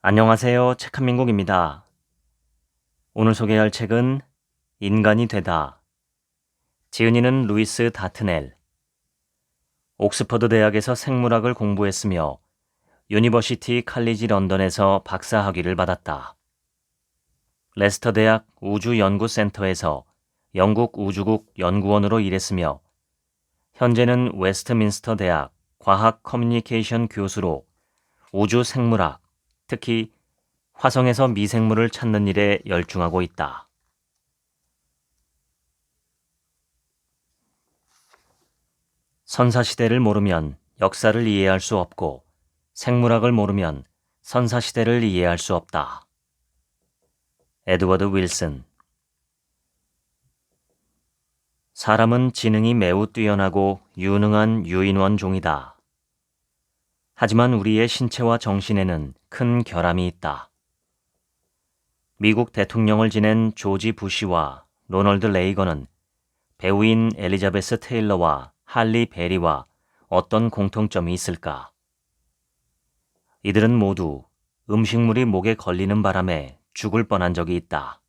안녕하세요. 책한민국입니다. 오늘 소개할 책은 인간이 되다. 지은이는 루이스 다트넬. 옥스퍼드 대학에서 생물학을 공부했으며 유니버시티 칼리지 런던에서 박사학위를 받았다. 레스터 대학 우주연구센터에서 영국 우주국 연구원으로 일했으며 현재는 웨스트민스터 대학 과학 커뮤니케이션 교수로 우주 생물학, 특히 화성에서 미생물을 찾는 일에 열중하고 있다. 선사시대를 모르면 역사를 이해할 수 없고 생물학을 모르면 선사시대를 이해할 수 없다. 에드워드 윌슨. 사람은 지능이 매우 뛰어나고 유능한 유인원 종이다. 하지만 우리의 신체와 정신에는 큰 결함이 있다. 미국 대통령을 지낸 조지 부시와 로널드 레이건은 배우인 엘리자베스 테일러와 할리 베리와 어떤 공통점이 있을까? 이들은 모두 음식물이 목에 걸리는 바람에 죽을 뻔한 적이 있다.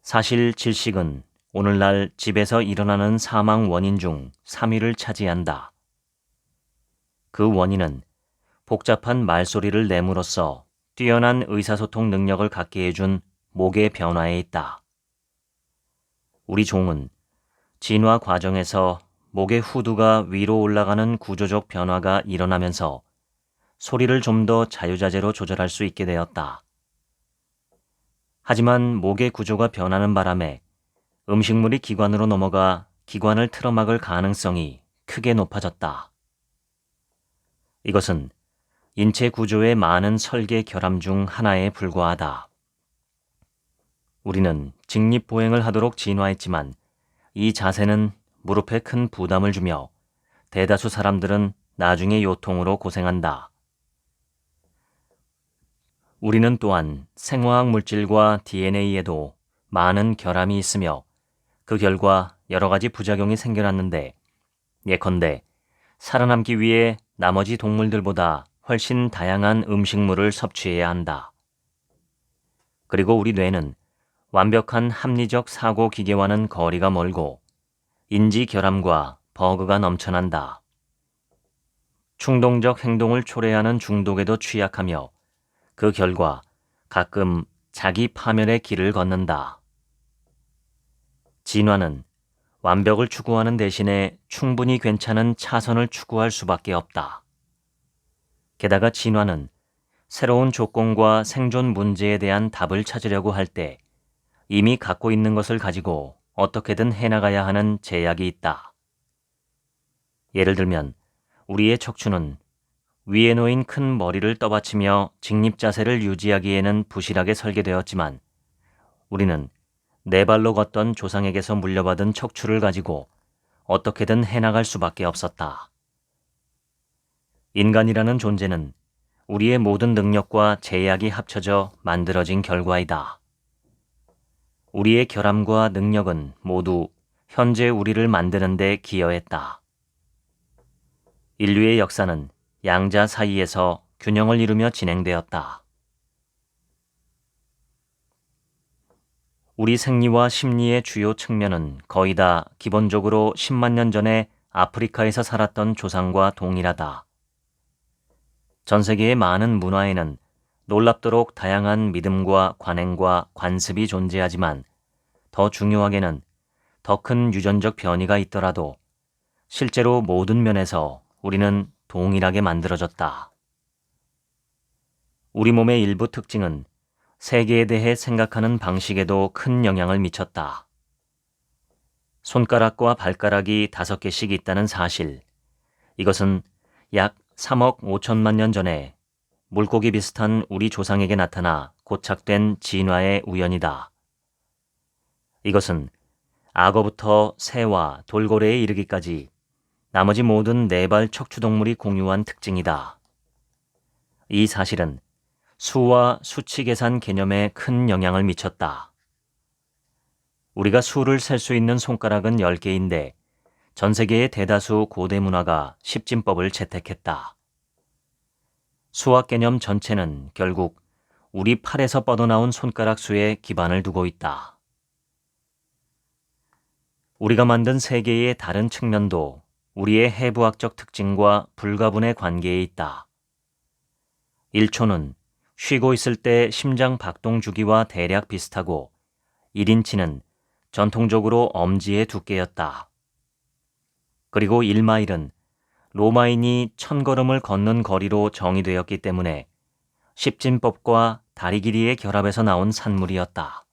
사실 질식은 오늘날 집에서 일어나는 사망 원인 중 3위를 차지한다. 그 원인은 복잡한 말소리를 내므로써 뛰어난 의사소통 능력을 갖게 해준 목의 변화에 있다. 우리 종은 진화 과정에서 목의 후두가 위로 올라가는 구조적 변화가 일어나면서 소리를 좀 더 자유자재로 조절할 수 있게 되었다. 하지만 목의 구조가 변하는 바람에 음식물이 기관으로 넘어가 기관을 틀어막을 가능성이 크게 높아졌다. 이것은 인체 구조의 많은 설계 결함 중 하나에 불과하다. 우리는 직립보행을 하도록 진화했지만 이 자세는 무릎에 큰 부담을 주며 대다수 사람들은 나중에 요통으로 고생한다. 우리는 또한 생화학 물질과 DNA에도 많은 결함이 있으며 그 결과 여러 가지 부작용이 생겨났는데 예컨대 살아남기 위해 나머지 동물들보다 훨씬 다양한 음식물을 섭취해야 한다. 그리고 우리 뇌는 완벽한 합리적 사고 기계와는 거리가 멀고 인지 결함과 버그가 넘쳐난다. 충동적 행동을 초래하는 중독에도 취약하며 그 결과 가끔 자기 파멸의 길을 걷는다. 진화는 완벽을 추구하는 대신에 충분히 괜찮은 차선을 추구할 수밖에 없다. 게다가 진화는 새로운 조건과 생존 문제에 대한 답을 찾으려고 할 때 이미 갖고 있는 것을 가지고 어떻게든 해나가야 하는 제약이 있다. 예를 들면 우리의 척추는 위에 놓인 큰 머리를 떠받치며 직립자세를 유지하기에는 부실하게 설계되었지만 우리는 네 발로 걷던 조상에게서 물려받은 척추를 가지고 어떻게든 해나갈 수밖에 없었다. 인간이라는 존재는 우리의 모든 능력과 제약이 합쳐져 만들어진 결과이다. 우리의 결함과 능력은 모두 현재 우리를 만드는 데 기여했다. 인류의 역사는 양자 사이에서 균형을 이루며 진행되었다. 우리 생리와 심리의 주요 측면은 거의 다 기본적으로 10만 년 전에 아프리카에서 살았던 조상과 동일하다. 전 세계의 많은 문화에는 놀랍도록 다양한 믿음과 관행과 관습이 존재하지만 더 중요하게는 더 큰 유전적 변이가 있더라도 실제로 모든 면에서 우리는 동일하게 만들어졌다. 우리 몸의 일부 특징은 세계에 대해 생각하는 방식에도 큰 영향을 미쳤다. 손가락과 발가락이 5개씩 있다는 사실. 이것은 약 3억 5천만 년 전에 물고기 비슷한 우리 조상에게 나타나 고착된 진화의 우연이다. 이것은 악어부터 새와 돌고래에 이르기까지 나머지 모든 4발 척추동물이 공유한 특징이다. 이 사실은 수와 수치 계산 개념에 큰 영향을 미쳤다. 우리가 수를 셀 수 있는 손가락은 10개인데 전 세계의 대다수 고대 문화가 십진법을 채택했다. 수학 개념 전체는 결국 우리 팔에서 뻗어나온 손가락 수에 기반을 두고 있다. 우리가 만든 세계의 다른 측면도 우리의 해부학적 특징과 불가분의 관계에 있다. 1초는 쉬고 있을 때 심장 박동 주기와 대략 비슷하고 1인치는 전통적으로 엄지의 두께였다. 그리고 1마일은 로마인이 1000걸음을 걷는 거리로 정의되었기 때문에 십진법과 다리 길이의 결합에서 나온 산물이었다.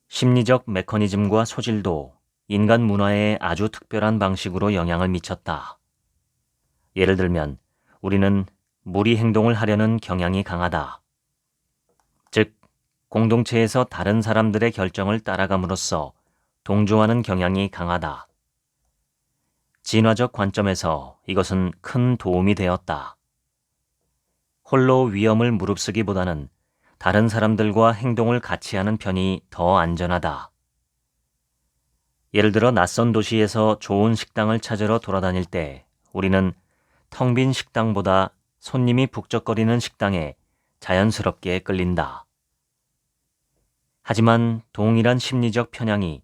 심리적 메커니즘과 소질도 인간 문화에 아주 특별한 방식으로 영향을 미쳤다. 예를 들면 우리는 무리 행동을 하려는 경향이 강하다. 즉, 공동체에서 다른 사람들의 결정을 따라감으로써 동조하는 경향이 강하다. 진화적 관점에서 이것은 큰 도움이 되었다. 홀로 위험을 무릅쓰기보다는 다른 사람들과 행동을 같이 하는 편이 더 안전하다. 예를 들어 낯선 도시에서 좋은 식당을 찾으러 돌아다닐 때 우리는 텅 빈 식당보다 손님이 북적거리는 식당에 자연스럽게 끌린다. 하지만 동일한 심리적 편향이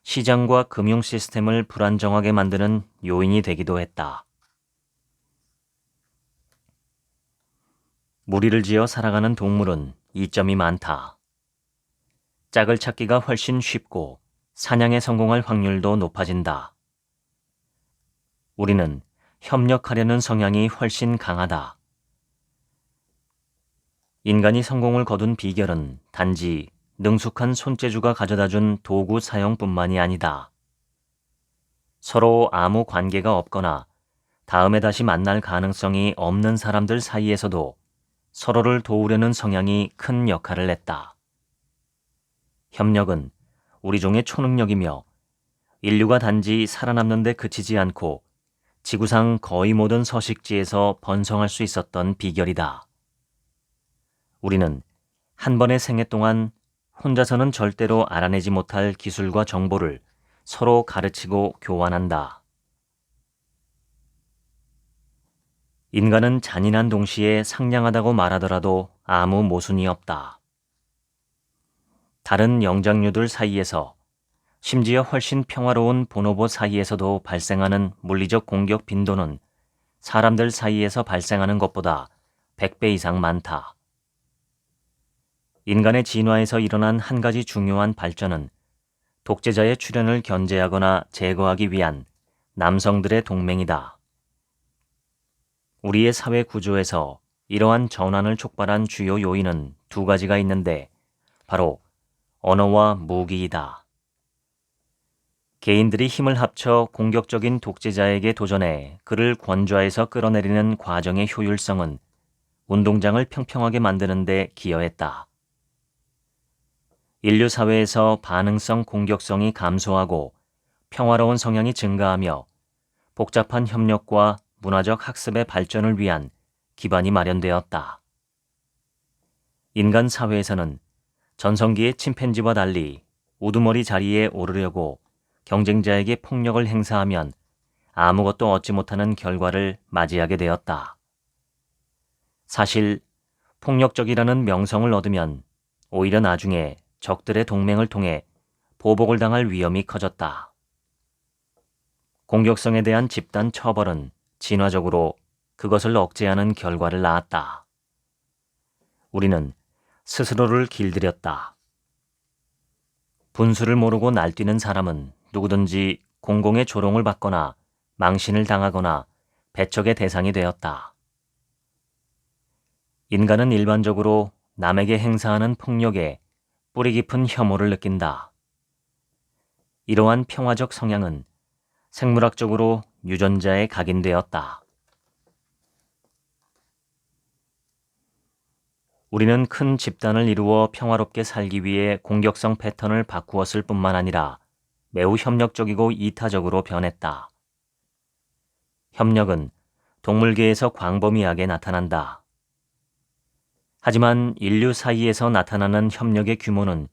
시장과 금융 시스템을 불안정하게 만드는 요인이 되기도 했다. 무리를 지어 살아가는 동물은 이점이 많다. 짝을 찾기가 훨씬 쉽고 사냥에 성공할 확률도 높아진다. 우리는 협력하려는 성향이 훨씬 강하다. 인간이 성공을 거둔 비결은 단지 능숙한 손재주가 가져다준 도구 사용뿐만이 아니다. 서로 아무 관계가 없거나 다음에 다시 만날 가능성이 없는 사람들 사이에서도 서로를 도우려는 성향이 큰 역할을 했다. 협력은 우리 종의 초능력이며 인류가 단지 살아남는 데 그치지 않고 지구상 거의 모든 서식지에서 번성할 수 있었던 비결이다. 우리는 한 번의 생애 동안 혼자서는 절대로 알아내지 못할 기술과 정보를 서로 가르치고 교환한다. 인간은 잔인한 동시에 상냥하다고 말하더라도 아무 모순이 없다. 다른 영장류들 사이에서 심지어 훨씬 평화로운 보노보 사이에서도 발생하는 물리적 공격 빈도는 사람들 사이에서 발생하는 것보다 100배 이상 많다. 인간의 진화에서 일어난 한 가지 중요한 발전은 독재자의 출현을 견제하거나 제거하기 위한 남성들의 동맹이다. 우리의 사회 구조에서 이러한 전환을 촉발한 주요 요인은 두 가지가 있는데 바로 언어와 무기이다. 개인들이 힘을 합쳐 공격적인 독재자에게 도전해 그를 권좌에서 끌어내리는 과정의 효율성은 운동장을 평평하게 만드는 데 기여했다. 인류 사회에서 반응성 공격성이 감소하고 평화로운 성향이 증가하며 복잡한 협력과 문화적 학습의 발전을 위한 기반이 마련되었다. 인간 사회에서는 전성기의 침팬지와 달리 우두머리 자리에 오르려고 경쟁자에게 폭력을 행사하면 아무것도 얻지 못하는 결과를 맞이하게 되었다. 사실 폭력적이라는 명성을 얻으면 오히려 나중에 적들의 동맹을 통해 보복을 당할 위험이 커졌다. 공격성에 대한 집단 처벌은 진화적으로 그것을 억제하는 결과를 낳았다. 우리는 스스로를 길들였다. 분수를 모르고 날뛰는 사람은 누구든지 공공의 조롱을 받거나 망신을 당하거나 배척의 대상이 되었다. 인간은 일반적으로 남에게 행사하는 폭력에 뿌리 깊은 혐오를 느낀다. 이러한 평화적 성향은 생물학적으로 유전자에 각인되었다. 우리는 큰 집단을 이루어 평화롭게 살기 위해 공격성 패턴을 바꾸었을 뿐만 아니라 매우 협력적이고 이타적으로 변했다. 협력은 동물계에서 광범위하게 나타난다. 하지만 인류 사이에서 나타나는 협력의 규모는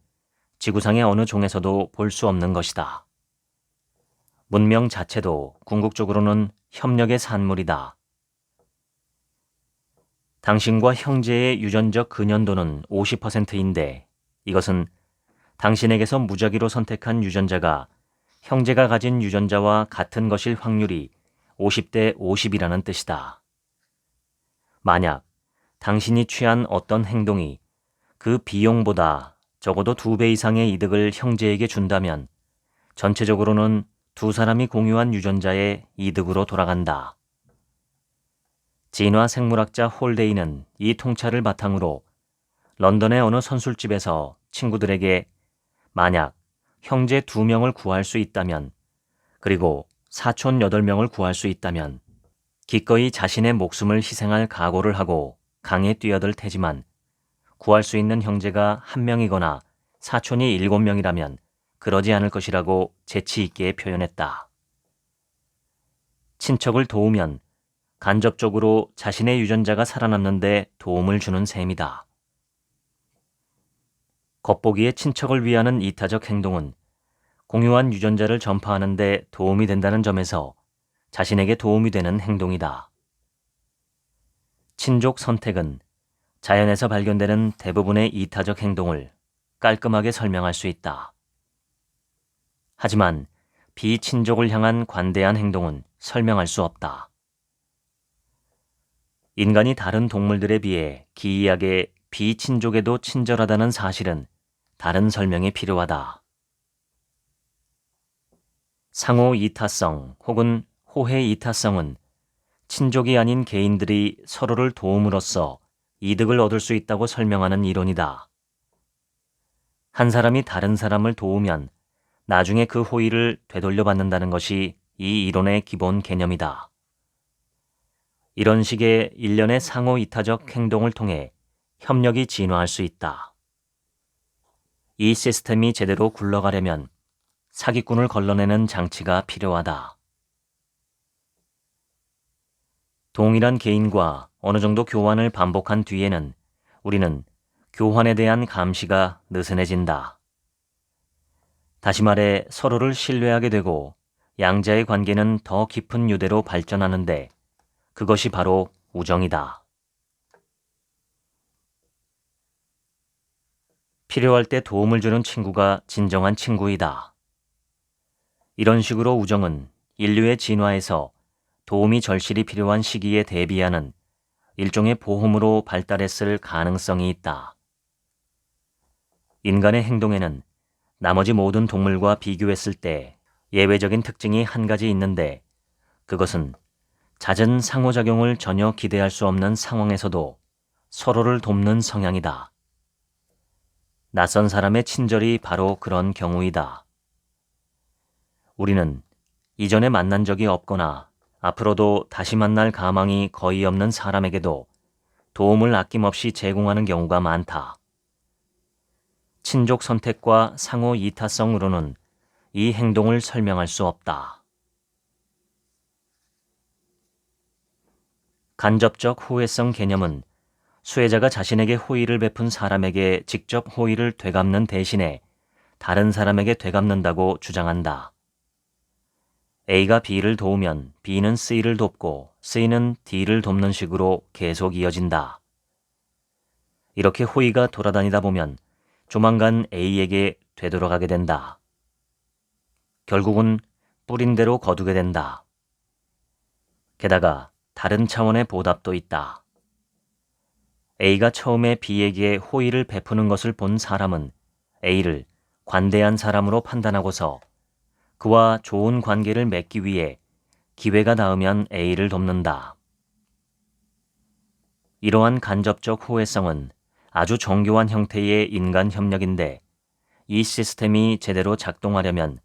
지구상의 어느 종에서도 볼 수 없는 것이다. 문명 자체도 궁극적으로는 협력의 산물이다. 당신과 형제의 유전적 근연도는 50%인데 이것은 당신에게서 무작위로 선택한 유전자가 형제가 가진 유전자와 같은 것일 확률이 50대 50이라는 뜻이다. 만약 당신이 취한 어떤 행동이 그 비용보다 적어도 2배 이상의 이득을 형제에게 준다면 전체적으로는 두 사람이 공유한 유전자의 이득으로 돌아간다. 진화 생물학자 홀데이는 이 통찰을 바탕으로 런던의 어느 선술집에서 친구들에게 만약 형제 2명을 구할 수 있다면 그리고 사촌 8명을 구할 수 있다면 기꺼이 자신의 목숨을 희생할 각오를 하고 강에 뛰어들 테지만 구할 수 있는 형제가 1명이거나 사촌이 7명이라면 그러지 않을 것이라고 재치 있게 표현했다. 친척을 도우면 간접적으로 자신의 유전자가 살아남는데 도움을 주는 셈이다. 겉보기에 친척을 위하는 이타적 행동은 공유한 유전자를 전파하는 데 도움이 된다는 점에서 자신에게 도움이 되는 행동이다. 친족 선택은 자연에서 발견되는 대부분의 이타적 행동을 깔끔하게 설명할 수 있다. 하지만 비친족을 향한 관대한 행동은 설명할 수 없다. 인간이 다른 동물들에 비해 기이하게 비친족에도 친절하다는 사실은 다른 설명이 필요하다. 상호 이타성 혹은 호혜 이타성은 친족이 아닌 개인들이 서로를 도움으로써 이득을 얻을 수 있다고 설명하는 이론이다. 한 사람이 다른 사람을 도우면 나중에 그 호의를 되돌려받는다는 것이 이 이론의 기본 개념이다. 이런 식의 일련의 상호 이타적 행동을 통해 협력이 진화할 수 있다. 이 시스템이 제대로 굴러가려면 사기꾼을 걸러내는 장치가 필요하다. 동일한 개인과 어느 정도 교환을 반복한 뒤에는 우리는 교환에 대한 감시가 느슨해진다. 다시 말해 서로를 신뢰하게 되고 양자의 관계는 더 깊은 유대로 발전하는데 그것이 바로 우정이다. 필요할 때 도움을 주는 친구가 진정한 친구이다. 이런 식으로 우정은 인류의 진화에서 도움이 절실히 필요한 시기에 대비하는 일종의 보험으로 발달했을 가능성이 있다. 인간의 행동에는 나머지 모든 동물과 비교했을 때 예외적인 특징이 한 가지 있는데 그것은 잦은 상호작용을 전혀 기대할 수 없는 상황에서도 서로를 돕는 성향이다. 낯선 사람의 친절이 바로 그런 경우이다. 우리는 이전에 만난 적이 없거나 앞으로도 다시 만날 가망이 거의 없는 사람에게도 도움을 아낌없이 제공하는 경우가 많다. 친족 선택과 상호 이타성으로는 이 행동을 설명할 수 없다. 간접적 호혜성 개념은 수혜자가 자신에게 호의를 베푼 사람에게 직접 호의를 되갚는 대신에 다른 사람에게 되갚는다고 주장한다. A가 B를 도우면 B는 C를 돕고 C는 D를 돕는 식으로 계속 이어진다. 이렇게 호의가 돌아다니다 보면 조만간 A에게 되돌아가게 된다. 결국은 뿌린 대로 거두게 된다. 게다가 다른 차원의 보답도 있다. A가 처음에 B에게 호의를 베푸는 것을 본 사람은 A를 관대한 사람으로 판단하고서 그와 좋은 관계를 맺기 위해 기회가 닿으면 A를 돕는다. 이러한 간접적 호혜성은 아주 정교한 형태의 인간 협력인데 이 시스템이 제대로 작동하려면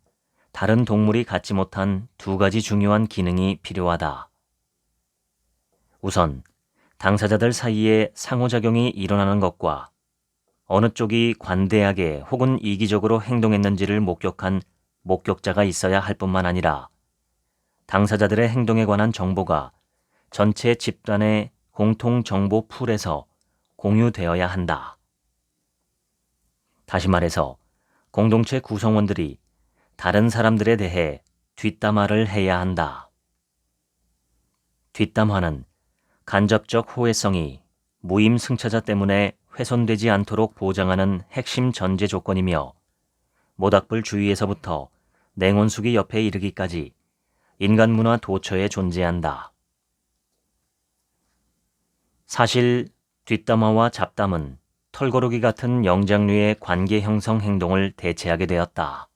다른 동물이 갖지 못한 2가지 중요한 기능이 필요하다. 우선 당사자들 사이에 상호작용이 일어나는 것과 어느 쪽이 관대하게 혹은 이기적으로 행동했는지를 목격한 목격자가 있어야 할 뿐만 아니라 당사자들의 행동에 관한 정보가 전체 집단의 공통 정보 풀에서 공유되어야 한다. 다시 말해서 공동체 구성원들이 다른 사람들에 대해 뒷담화를 해야 한다. 뒷담화는 간접적 호혜성이 무임 승차자 때문에 훼손되지 않도록 보장하는 핵심 전제 조건이며 모닥불 주위에서부터 냉온수기 옆에 이르기까지 인간 문화 도처에 존재한다. 사실 뒷담화와 잡담은 털고르기 같은 영장류의 관계 형성 행동을 대체하게 되었다.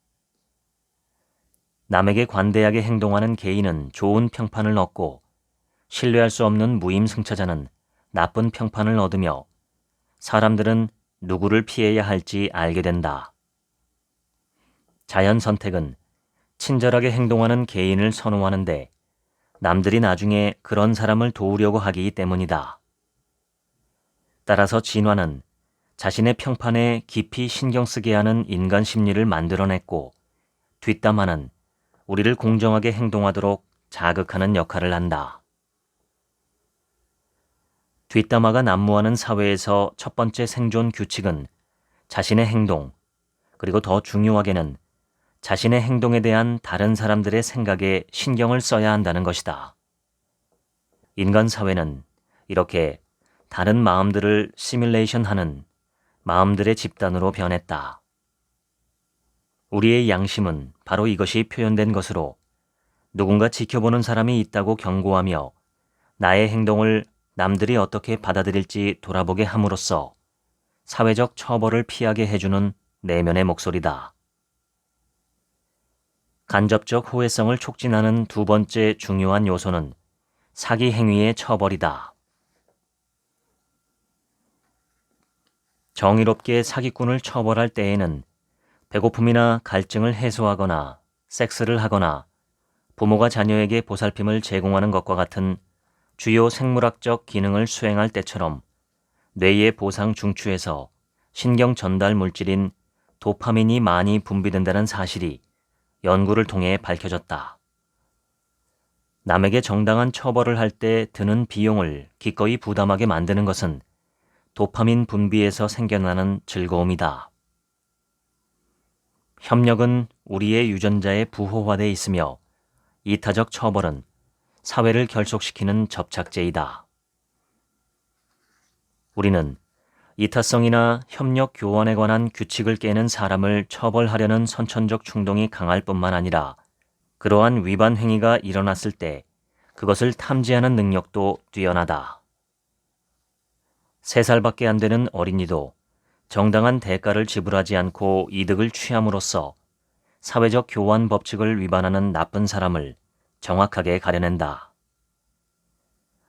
남에게 관대하게 행동하는 개인은 좋은 평판을 얻고 신뢰할 수 없는 무임승차자는 나쁜 평판을 얻으며 사람들은 누구를 피해야 할지 알게 된다. 자연 선택은 친절하게 행동하는 개인을 선호하는데 남들이 나중에 그런 사람을 도우려고 하기 때문이다. 따라서 진화는 자신의 평판에 깊이 신경 쓰게 하는 인간 심리를 만들어냈고 뒷담화는 우리를 공정하게 행동하도록 자극하는 역할을 한다. 뒷담화가 난무하는 사회에서 첫 번째 생존 규칙은 자신의 행동, 그리고 더 중요하게는 자신의 행동에 대한 다른 사람들의 생각에 신경을 써야 한다는 것이다. 인간 사회는 이렇게 다른 마음들을 시뮬레이션하는 마음들의 집단으로 변했다. 우리의 양심은 바로 이것이 표현된 것으로 누군가 지켜보는 사람이 있다고 경고하며 나의 행동을 남들이 어떻게 받아들일지 돌아보게 함으로써 사회적 처벌을 피하게 해주는 내면의 목소리다. 간접적 호혜성을 촉진하는 두 번째 중요한 요소는 사기 행위의 처벌이다. 정의롭게 사기꾼을 처벌할 때에는 배고픔이나 갈증을 해소하거나 섹스를 하거나 부모가 자녀에게 보살핌을 제공하는 것과 같은 주요 생물학적 기능을 수행할 때처럼 뇌의 보상 중추에서 신경 전달 물질인 도파민이 많이 분비된다는 사실이 연구를 통해 밝혀졌다. 남에게 정당한 처벌을 할 때 드는 비용을 기꺼이 부담하게 만드는 것은 도파민 분비에서 생겨나는 즐거움이다. 협력은 우리의 유전자에 부호화돼 있으며 이타적 처벌은 사회를 결속시키는 접착제이다. 우리는 이타성이나 협력 교환에 관한 규칙을 깨는 사람을 처벌하려는 선천적 충동이 강할 뿐만 아니라 그러한 위반 행위가 일어났을 때 그것을 탐지하는 능력도 뛰어나다. 3살밖에 안 되는 어린이도 정당한 대가를 지불하지 않고 이득을 취함으로써 사회적 교환 법칙을 위반하는 나쁜 사람을 정확하게 가려낸다.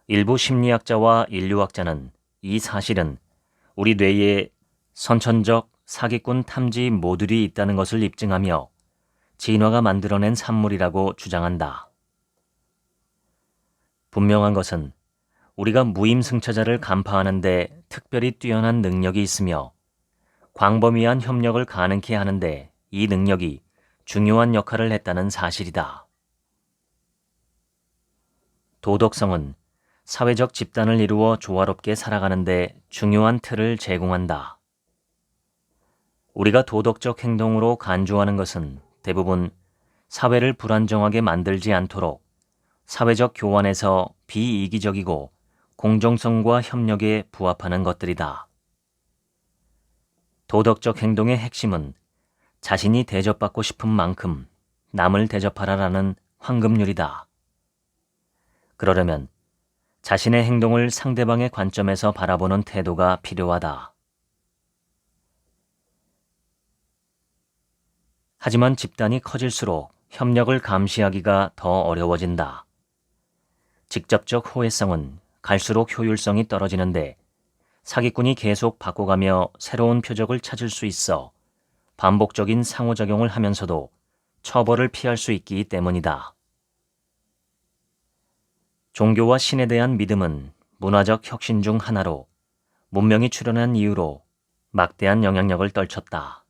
일부 심리학자와 인류학자는 이 사실은 우리 뇌에 선천적 사기꾼 탐지 모듈이 있다는 것을 입증하며 진화가 만들어낸 산물이라고 주장한다. 분명한 것은 우리가 무임승차자를 간파하는 데 특별히 뛰어난 능력이 있으며 광범위한 협력을 가능케 하는데 이 능력이 중요한 역할을 했다는 사실이다. 도덕성은 사회적 집단을 이루어 조화롭게 살아가는 데 중요한 틀을 제공한다. 우리가 도덕적 행동으로 간주하는 것은 대부분 사회를 불안정하게 만들지 않도록 사회적 교환에서 비이기적이고 공정성과 협력에 부합하는 것들이다. 도덕적 행동의 핵심은 자신이 대접받고 싶은 만큼 남을 대접하라라는 황금률이다. 그러려면 자신의 행동을 상대방의 관점에서 바라보는 태도가 필요하다. 하지만 집단이 커질수록 협력을 감시하기가 더 어려워진다. 직접적 호혜성은 갈수록 효율성이 떨어지는데 사기꾼이 계속 바꿔가며 새로운 표적을 찾을 수 있어 반복적인 상호작용을 하면서도 처벌을 피할 수 있기 때문이다. 종교와 신에 대한 믿음은 문화적 혁신 중 하나로 문명이 출현한 이후로 막대한 영향력을 떨쳤다.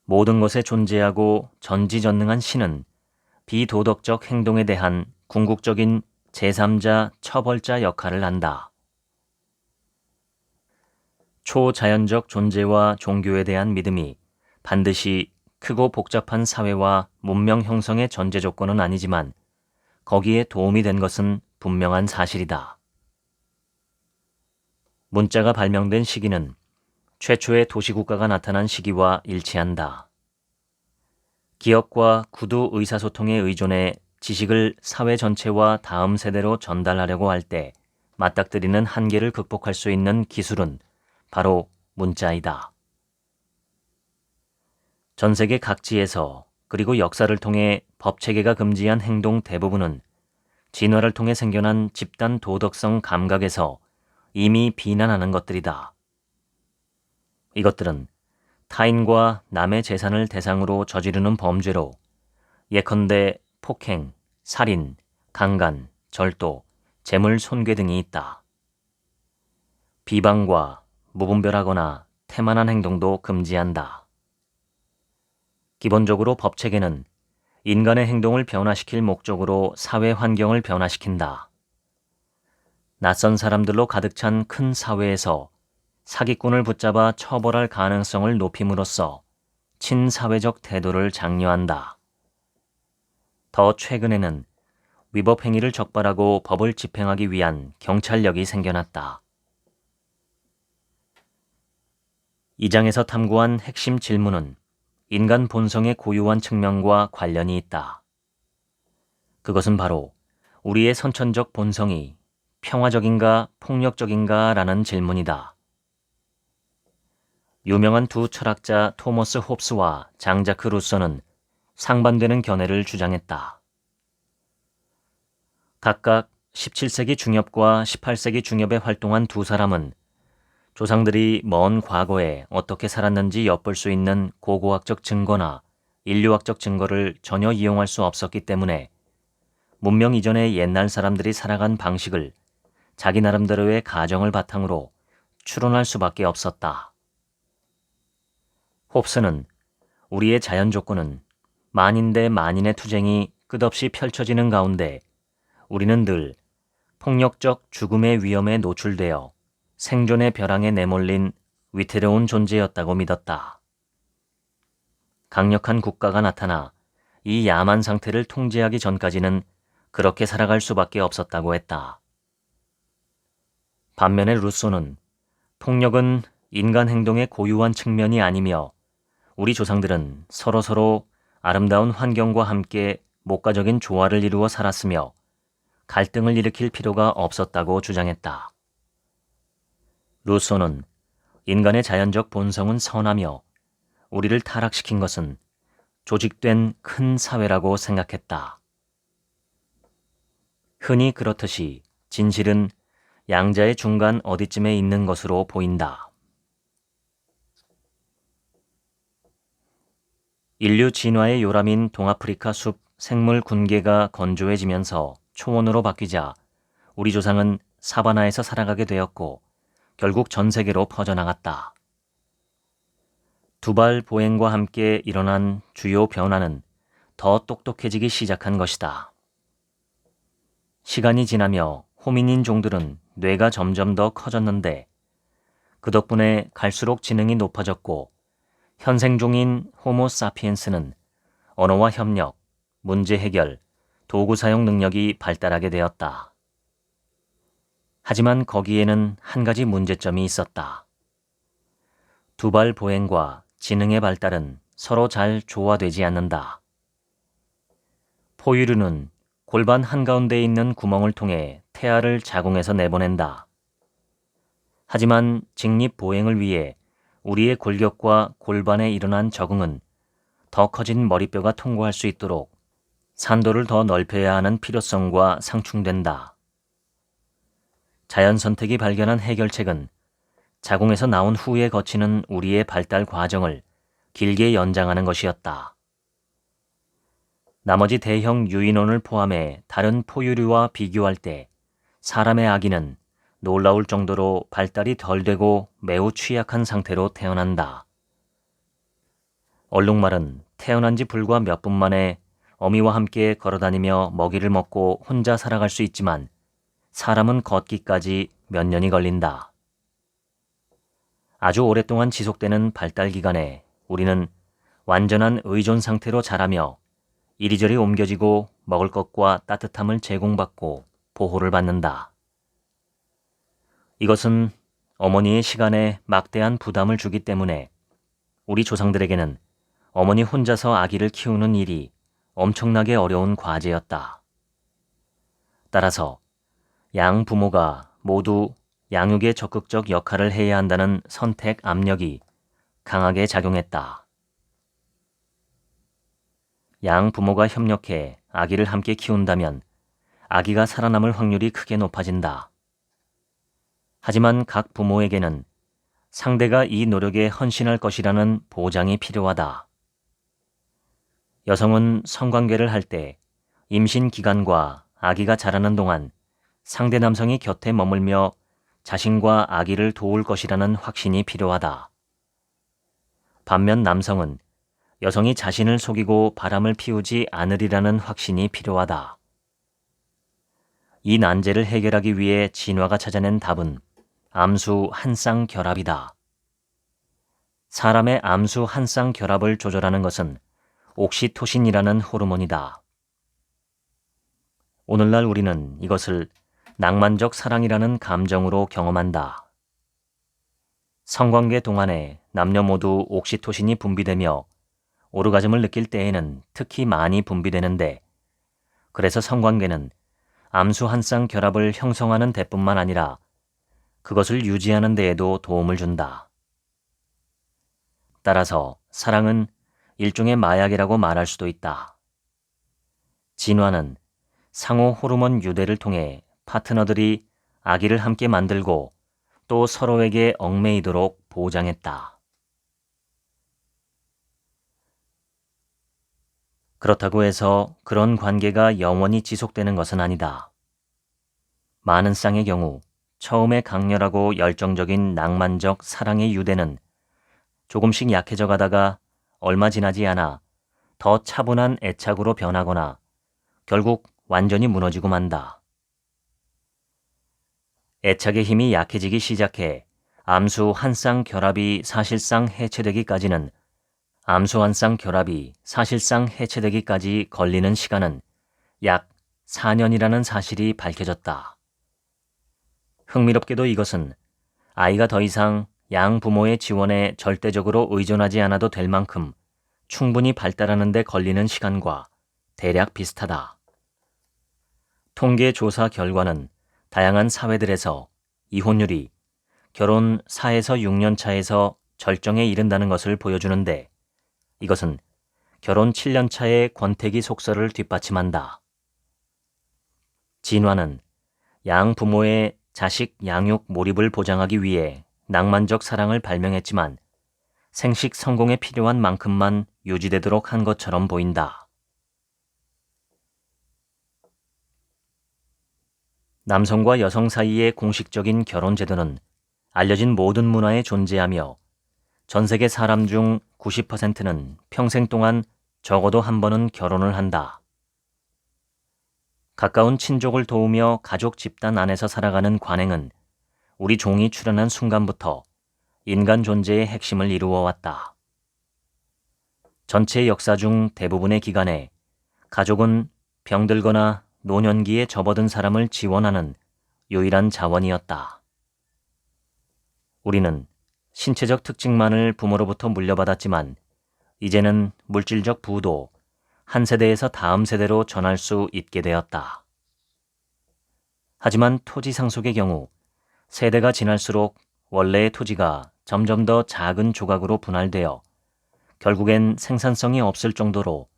모든 것에 존재하고 전지전능한 신은 비도덕적 행동에 대한 궁극적인 제3자 처벌자 역할을 한다. 초자연적 존재와 종교에 대한 믿음이 반드시 크고 복잡한 사회와 문명 형성의 전제 조건은 아니지만 거기에 도움이 된 것은 분명한 사실이다. 문자가 발명된 시기는 최초의 도시국가가 나타난 시기와 일치한다. 기업과 구두 의사소통에 의존해 지식을 사회 전체와 다음 세대로 전달하려고 할 때 맞닥뜨리는 한계를 극복할 수 있는 기술은 바로 문자이다. 전 세계 각지에서 그리고 역사를 통해 법체계가 금지한 행동 대부분은 진화를 통해 생겨난 집단 도덕성 감각에서 이미 비난하는 것들이다. 이것들은 타인과 남의 재산을 대상으로 저지르는 범죄로 예컨대 폭행, 살인, 강간, 절도, 재물 손괴 등이 있다. 비방과 무분별하거나 태만한 행동도 금지한다. 기본적으로 법체계는 인간의 행동을 변화시킬 목적으로 사회 환경을 변화시킨다. 낯선 사람들로 가득 찬 큰 사회에서 사기꾼을 붙잡아 처벌할 가능성을 높임으로써 친사회적 태도를 장려한다. 더 최근에는 위법 행위를 적발하고 법을 집행하기 위한 경찰력이 생겨났다. 이 장에서 탐구한 핵심 질문은 인간 본성의 고유한 측면과 관련이 있다. 그것은 바로 우리의 선천적 본성이 평화적인가 폭력적인가 라는 질문이다. 유명한 두 철학자 토머스 홉스와 장자크 루소는 상반되는 견해를 주장했다. 각각 17세기 중엽과 18세기 중엽에 활동한 두 사람은 조상들이 먼 과거에 어떻게 살았는지 엿볼 수 있는 고고학적 증거나 인류학적 증거를 전혀 이용할 수 없었기 때문에 문명 이전의 옛날 사람들이 살아간 방식을 자기 나름대로의 가정을 바탕으로 추론할 수밖에 없었다. 홉스는 우리의 자연 조건은 만인 대 만인의 투쟁이 끝없이 펼쳐지는 가운데 우리는 늘 폭력적 죽음의 위험에 노출되어 생존의 벼랑에 내몰린 위태로운 존재였다고 믿었다. 강력한 국가가 나타나 이 야만 상태를 통제하기 전까지는 그렇게 살아갈 수밖에 없었다고 했다. 반면에 루소는 폭력은 인간 행동의 고유한 측면이 아니며 우리 조상들은 서로서로 아름다운 환경과 함께 목가적인 조화를 이루어 살았으며 갈등을 일으킬 필요가 없었다고 주장했다. 루소는 인간의 자연적 본성은 선하며 우리를 타락시킨 것은 조직된 큰 사회라고 생각했다. 흔히 그렇듯이 진실은 양자의 중간 어디쯤에 있는 것으로 보인다. 인류 진화의 요람인 동아프리카 숲 생물 군계가 건조해지면서 초원으로 바뀌자 우리 조상은 사바나에서 살아가게 되었고 결국 전 세계로 퍼져나갔다. 두발 보행과 함께 일어난 주요 변화는 더 똑똑해지기 시작한 것이다. 시간이 지나며 호미닌 종들은 뇌가 점점 더 커졌는데 그 덕분에 갈수록 지능이 높아졌고 현생종인 호모 사피엔스는 언어와 협력, 문제 해결, 도구 사용 능력이 발달하게 되었다. 하지만 거기에는 한 가지 문제점이 있었다. 두발 보행과 지능의 발달은 서로 잘 조화되지 않는다. 포유류는 골반 한가운데에 있는 구멍을 통해 태아를 자궁에서 내보낸다. 하지만 직립보행을 위해 우리의 골격과 골반에 일어난 적응은 더 커진 머리뼈가 통과할 수 있도록 산도를 더 넓혀야 하는 필요성과 상충된다. 자연 선택이 발견한 해결책은 자궁에서 나온 후에 거치는 우리의 발달 과정을 길게 연장하는 것이었다. 나머지 대형 유인원을 포함해 다른 포유류와 비교할 때 사람의 아기는 놀라울 정도로 발달이 덜 되고 매우 취약한 상태로 태어난다. 얼룩말은 태어난 지 불과 몇 분 만에 어미와 함께 걸어다니며 먹이를 먹고 혼자 살아갈 수 있지만 사람은 걷기까지 몇 년이 걸린다. 아주 오랫동안 지속되는 발달 기간에 우리는 완전한 의존 상태로 자라며 이리저리 옮겨지고 먹을 것과 따뜻함을 제공받고 보호를 받는다. 이것은 어머니의 시간에 막대한 부담을 주기 때문에 우리 조상들에게는 어머니 혼자서 아기를 키우는 일이 엄청나게 어려운 과제였다. 따라서 양 부모가 모두 양육에 적극적 역할을 해야 한다는 선택 압력이 강하게 작용했다. 양 부모가 협력해 아기를 함께 키운다면 아기가 살아남을 확률이 크게 높아진다. 하지만 각 부모에게는 상대가 이 노력에 헌신할 것이라는 보장이 필요하다. 여성은 성관계를 할 때 임신 기간과 아기가 자라는 동안 상대 남성이 곁에 머물며 자신과 아기를 도울 것이라는 확신이 필요하다. 반면 남성은 여성이 자신을 속이고 바람을 피우지 않으리라는 확신이 필요하다. 이 난제를 해결하기 위해 진화가 찾아낸 답은 암수 한 쌍 결합이다. 사람의 암수 한 쌍 결합을 조절하는 것은 옥시토신이라는 호르몬이다. 오늘날 우리는 이것을 낭만적 사랑이라는 감정으로 경험한다. 성관계 동안에 남녀 모두 옥시토신이 분비되며 오르가즘을 느낄 때에는 특히 많이 분비되는데, 그래서 성관계는 암수 한 쌍 결합을 형성하는 데뿐만 아니라 그것을 유지하는 데에도 도움을 준다. 따라서 사랑은 일종의 마약이라고 말할 수도 있다. 진화는 상호 호르몬 유대를 통해 파트너들이 아기를 함께 만들고 또 서로에게 얽매이도록 보장했다. 그렇다고 해서 그런 관계가 영원히 지속되는 것은 아니다. 많은 쌍의 경우 처음에 강렬하고 열정적인 낭만적 사랑의 유대는 조금씩 약해져 가다가 얼마 지나지 않아 더 차분한 애착으로 변하거나 결국 완전히 무너지고 만다. 애착의 힘이 약해지기 시작해 암수 한 쌍 결합이 사실상 해체되기까지 걸리는 시간은 약 4년이라는 사실이 밝혀졌다. 흥미롭게도 이것은 아이가 더 이상 양 부모의 지원에 절대적으로 의존하지 않아도 될 만큼 충분히 발달하는 데 걸리는 시간과 대략 비슷하다. 통계 조사 결과는 다양한 사회들에서 이혼율이 결혼 4에서 6년 차에서 절정에 이른다는 것을 보여주는데, 이것은 결혼 7년 차의 권태기 속설을 뒷받침한다. 진화는 양 부모의 자식 양육 몰입을 보장하기 위해 낭만적 사랑을 발명했지만 생식 성공에 필요한 만큼만 유지되도록 한 것처럼 보인다. 남성과 여성 사이의 공식적인 결혼 제도는 알려진 모든 문화에 존재하며 전 세계 사람 중 90%는 평생 동안 적어도 한 번은 결혼을 한다. 가까운 친족을 도우며 가족 집단 안에서 살아가는 관행은 우리 종이 출현한 순간부터 인간 존재의 핵심을 이루어 왔다. 전체 역사 중 대부분의 기간에 가족은 병들거나 노년기에 접어든 사람을 지원하는 유일한 자원이었다. 우리는 신체적 특징만을 부모로부터 물려받았지만 이제는 물질적 부도 한 세대에서 다음 세대로 전할 수 있게 되었다. 하지만 토지 상속의 경우 세대가 지날수록 원래의 토지가 점점 더 작은 조각으로 분할되어 결국엔 생산성이 없을 정도로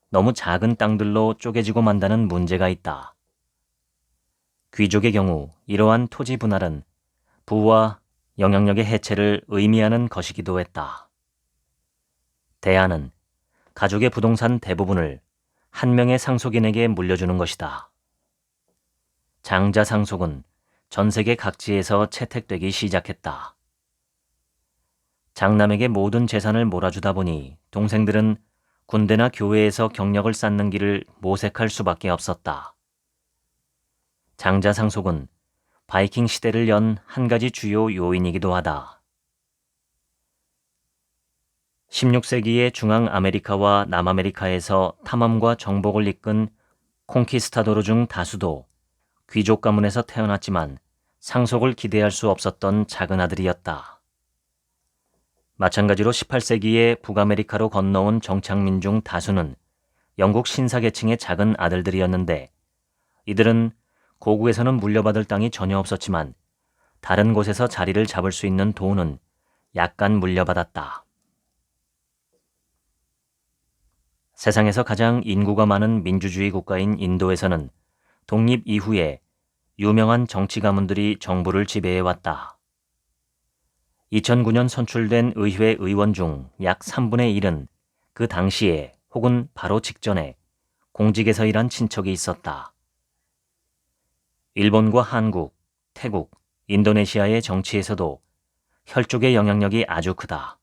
너무 작은 땅들로 쪼개지고 만다는 문제가 있다. 귀족의 경우 이러한 토지 분할은 부와 영향력의 해체를 의미하는 것이기도 했다. 대안은 가족의 부동산 대부분을 한 명의 상속인에게 물려주는 것이다. 장자 상속은 전 세계 각지에서 채택되기 시작했다. 장남에게 모든 재산을 몰아주다 보니 동생들은 군대나 교회에서 경력을 쌓는 길을 모색할 수밖에 없었다. 장자 상속은 바이킹 시대를 연 한 가지 주요 요인이기도 하다. 16세기의 중앙 아메리카와 남아메리카에서 탐험과 정복을 이끈 콩키스타도르 중 다수도 귀족 가문에서 태어났지만 상속을 기대할 수 없었던 작은 아들이었다. 마찬가지로 18세기에 북아메리카로 건너온 정착민 중 다수는 영국 신사계층의 작은 아들들이었는데 이들은 고국에서는 물려받을 땅이 전혀 없었지만 다른 곳에서 자리를 잡을 수 있는 돈은 약간 물려받았다. 세상에서 가장 인구가 많은 민주주의 국가인 인도에서는 독립 이후에 유명한 정치 가문들이 정부를 지배해왔다. 2009년 선출된 의회 의원 중 약 3분의 1은 그 당시에 혹은 바로 직전에 공직에서 일한 친척이 있었다. 일본과 한국, 태국, 인도네시아의 정치에서도 혈족의 영향력이 아주 크다.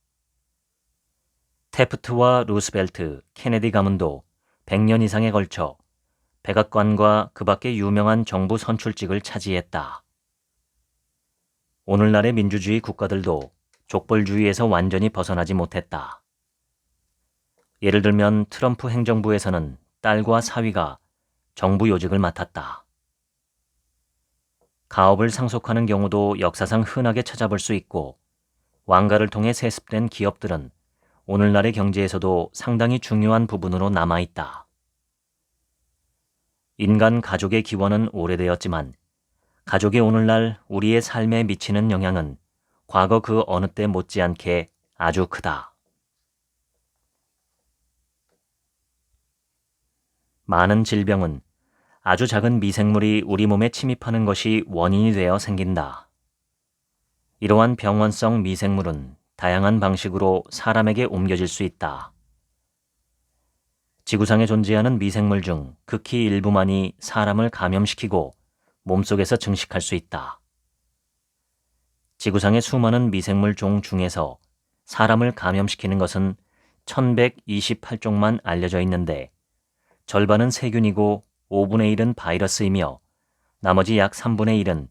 태프트와 루스벨트, 케네디 가문도 100년 이상에 걸쳐 백악관과 그 밖의 유명한 정부 선출직을 차지했다. 오늘날의 민주주의 국가들도 족벌주의에서 완전히 벗어나지 못했다. 예를 들면 트럼프 행정부에서는 딸과 사위가 정부 요직을 맡았다. 가업을 상속하는 경우도 역사상 흔하게 찾아볼 수 있고 왕가를 통해 세습된 기업들은 오늘날의 경제에서도 상당히 중요한 부분으로 남아있다. 인간 가족의 기원은 오래되었지만 가족이 오늘날 우리의 삶에 미치는 영향은 과거 그 어느 때 못지않게 아주 크다. 많은 질병은 아주 작은 미생물이 우리 몸에 침입하는 것이 원인이 되어 생긴다. 이러한 병원성 미생물은 다양한 방식으로 사람에게 옮겨질 수 있다. 지구상에 존재하는 미생물 중 극히 일부만이 사람을 감염시키고 몸속에서 증식할 수 있다. 지구상의 수많은 미생물 종 중에서 사람을 감염시키는 것은 1128종만 알려져 있는데 절반은 세균이고 5분의 1은 바이러스이며 나머지 약 3분의 1은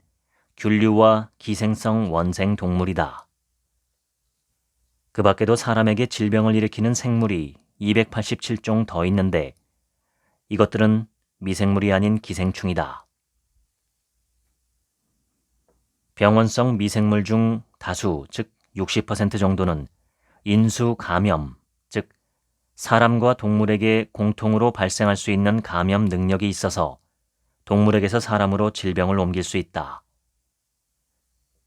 균류와 기생성 원생 동물이다. 그 밖에도 사람에게 질병을 일으키는 생물이 287종 더 있는데 이것들은 미생물이 아닌 기생충이다. 병원성 미생물 중 다수, 즉 60% 정도는 인수 감염, 즉 사람과 동물에게 공통으로 발생할 수 있는 감염 능력이 있어서 동물에게서 사람으로 질병을 옮길 수 있다.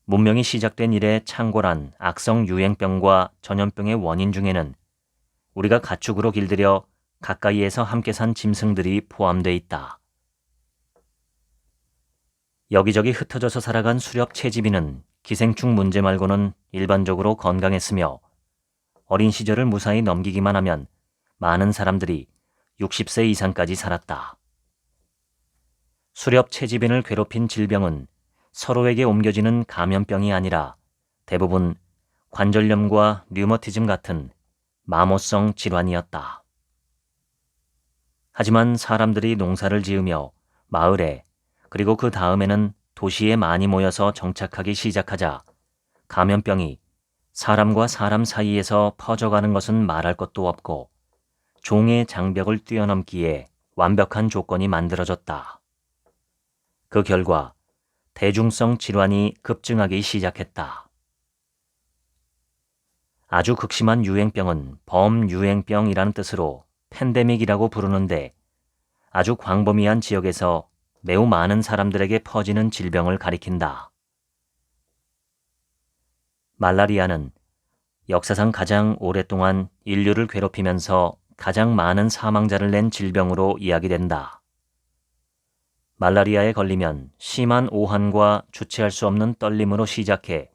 문명이 시작된 이래 창궐한 악성 유행병과 전염병의 원인 중에는 우리가 가축으로 길들여 가까이에서 함께 산 짐승들이 포함돼 있다. 여기저기 흩어져서 살아간 수렵 채집이는 기생충 문제 말고는 일반적으로 건강했으며 어린 시절을 무사히 넘기기만 하면 많은 사람들이 60세 이상까지 살았다. 수렵 채집인을 괴롭힌 질병은 서로에게 옮겨지는 감염병이 아니라 대부분 관절염과 류머티즘 같은 마모성 질환이었다. 하지만 사람들이 농사를 지으며 마을에 그리고 그 다음에는 도시에 많이 모여서 정착하기 시작하자 감염병이 사람과 사람 사이에서 퍼져가는 것은 말할 것도 없고 종의 장벽을 뛰어넘기에 완벽한 조건이 만들어졌다. 그 결과 대중성 질환이 급증하기 시작했다. 아주 극심한 유행병은 범유행병이라는 뜻으로 팬데믹이라고 부르는데 아주 광범위한 지역에서 매우 많은 사람들에게 퍼지는 질병을 가리킨다. 말라리아는 역사상 가장 오랫동안 인류를 괴롭히면서 가장 많은 사망자를 낸 질병으로 이야기된다. 말라리아에 걸리면 심한 오한과 주체할 수 없는 떨림으로 시작해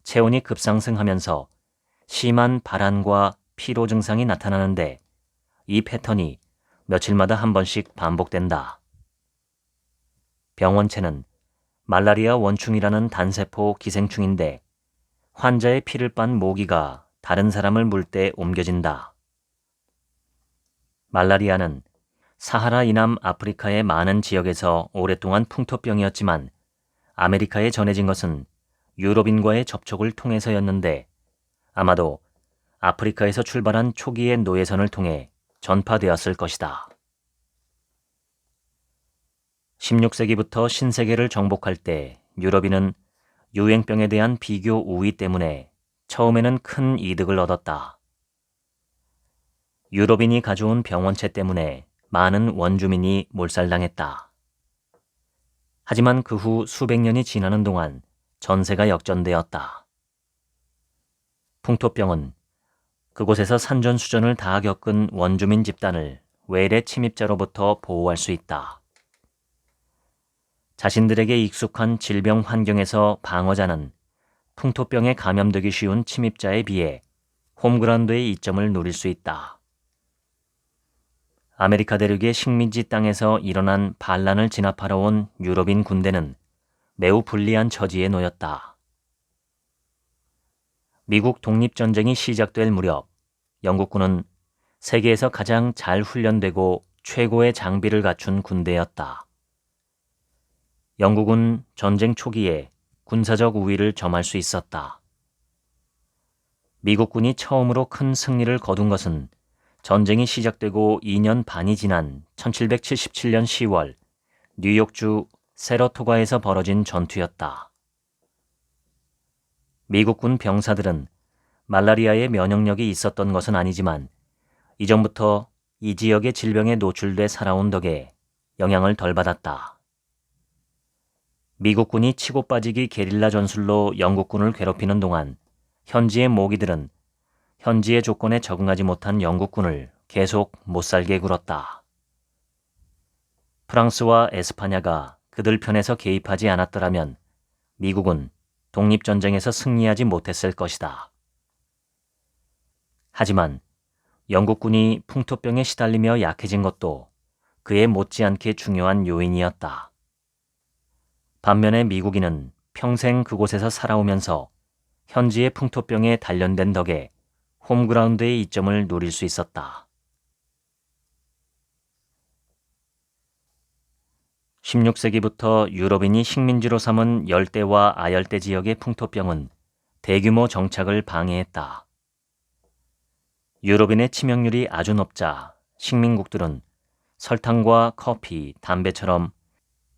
체온이 급상승하면서 심한 발한과 피로 증상이 나타나는데 이 패턴이 며칠마다 한 번씩 반복된다. 병원체는 말라리아 원충이라는 단세포 기생충인데 환자의 피를 빤 모기가 다른 사람을 물 때 옮겨진다. 말라리아는 사하라 이남 아프리카의 많은 지역에서 오랫동안 풍토병이었지만 아메리카에 전해진 것은 유럽인과의 접촉을 통해서였는데 아마도 아프리카에서 출발한 초기의 노예선을 통해 전파되었을 것이다. 16세기부터 신세계를 정복할 때 유럽인은 유행병에 대한 비교 우위 때문에 처음에는 큰 이득을 얻었다. 유럽인이 가져온 병원체 때문에 많은 원주민이 몰살당했다. 하지만 그 후 수백 년이 지나는 동안 전세가 역전되었다. 풍토병은 그곳에서 산전수전을 다 겪은 원주민 집단을 외래 침입자로부터 보호할 수 있다. 자신들에게 익숙한 질병 환경에서 방어자는 풍토병에 감염되기 쉬운 침입자에 비해 홈그라운드의 이점을 누릴 수 있다. 아메리카 대륙의 식민지 땅에서 일어난 반란을 진압하러 온 유럽인 군대는 매우 불리한 처지에 놓였다. 미국 독립전쟁이 시작될 무렵 영국군은 세계에서 가장 잘 훈련되고 최고의 장비를 갖춘 군대였다. 영국은 전쟁 초기에 군사적 우위를 점할 수 있었다. 미국군이 처음으로 큰 승리를 거둔 것은 전쟁이 시작되고 2년 반이 지난 1777년 10월 뉴욕주 세러토가에서 벌어진 전투였다. 미국군 병사들은 말라리아에 면역력이 있었던 것은 아니지만 이전부터 이 지역의 질병에 노출돼 살아온 덕에 영향을 덜 받았다. 미국군이 치고 빠지기 게릴라 전술로 영국군을 괴롭히는 동안 현지의 모기들은 현지의 조건에 적응하지 못한 영국군을 계속 못살게 굴었다. 프랑스와 에스파냐가 그들 편에서 개입하지 않았더라면 미국은 독립전쟁에서 승리하지 못했을 것이다. 하지만 영국군이 풍토병에 시달리며 약해진 것도 그에 못지않게 중요한 요인이었다. 반면에 미국인은 평생 그곳에서 살아오면서 현지의 풍토병에 단련된 덕에 홈그라운드의 이점을 누릴 수 있었다. 16세기부터 유럽인이 식민지로 삼은 열대와 아열대 지역의 풍토병은 대규모 정착을 방해했다. 유럽인의 치명률이 아주 높자 식민국들은 설탕과 커피, 담배처럼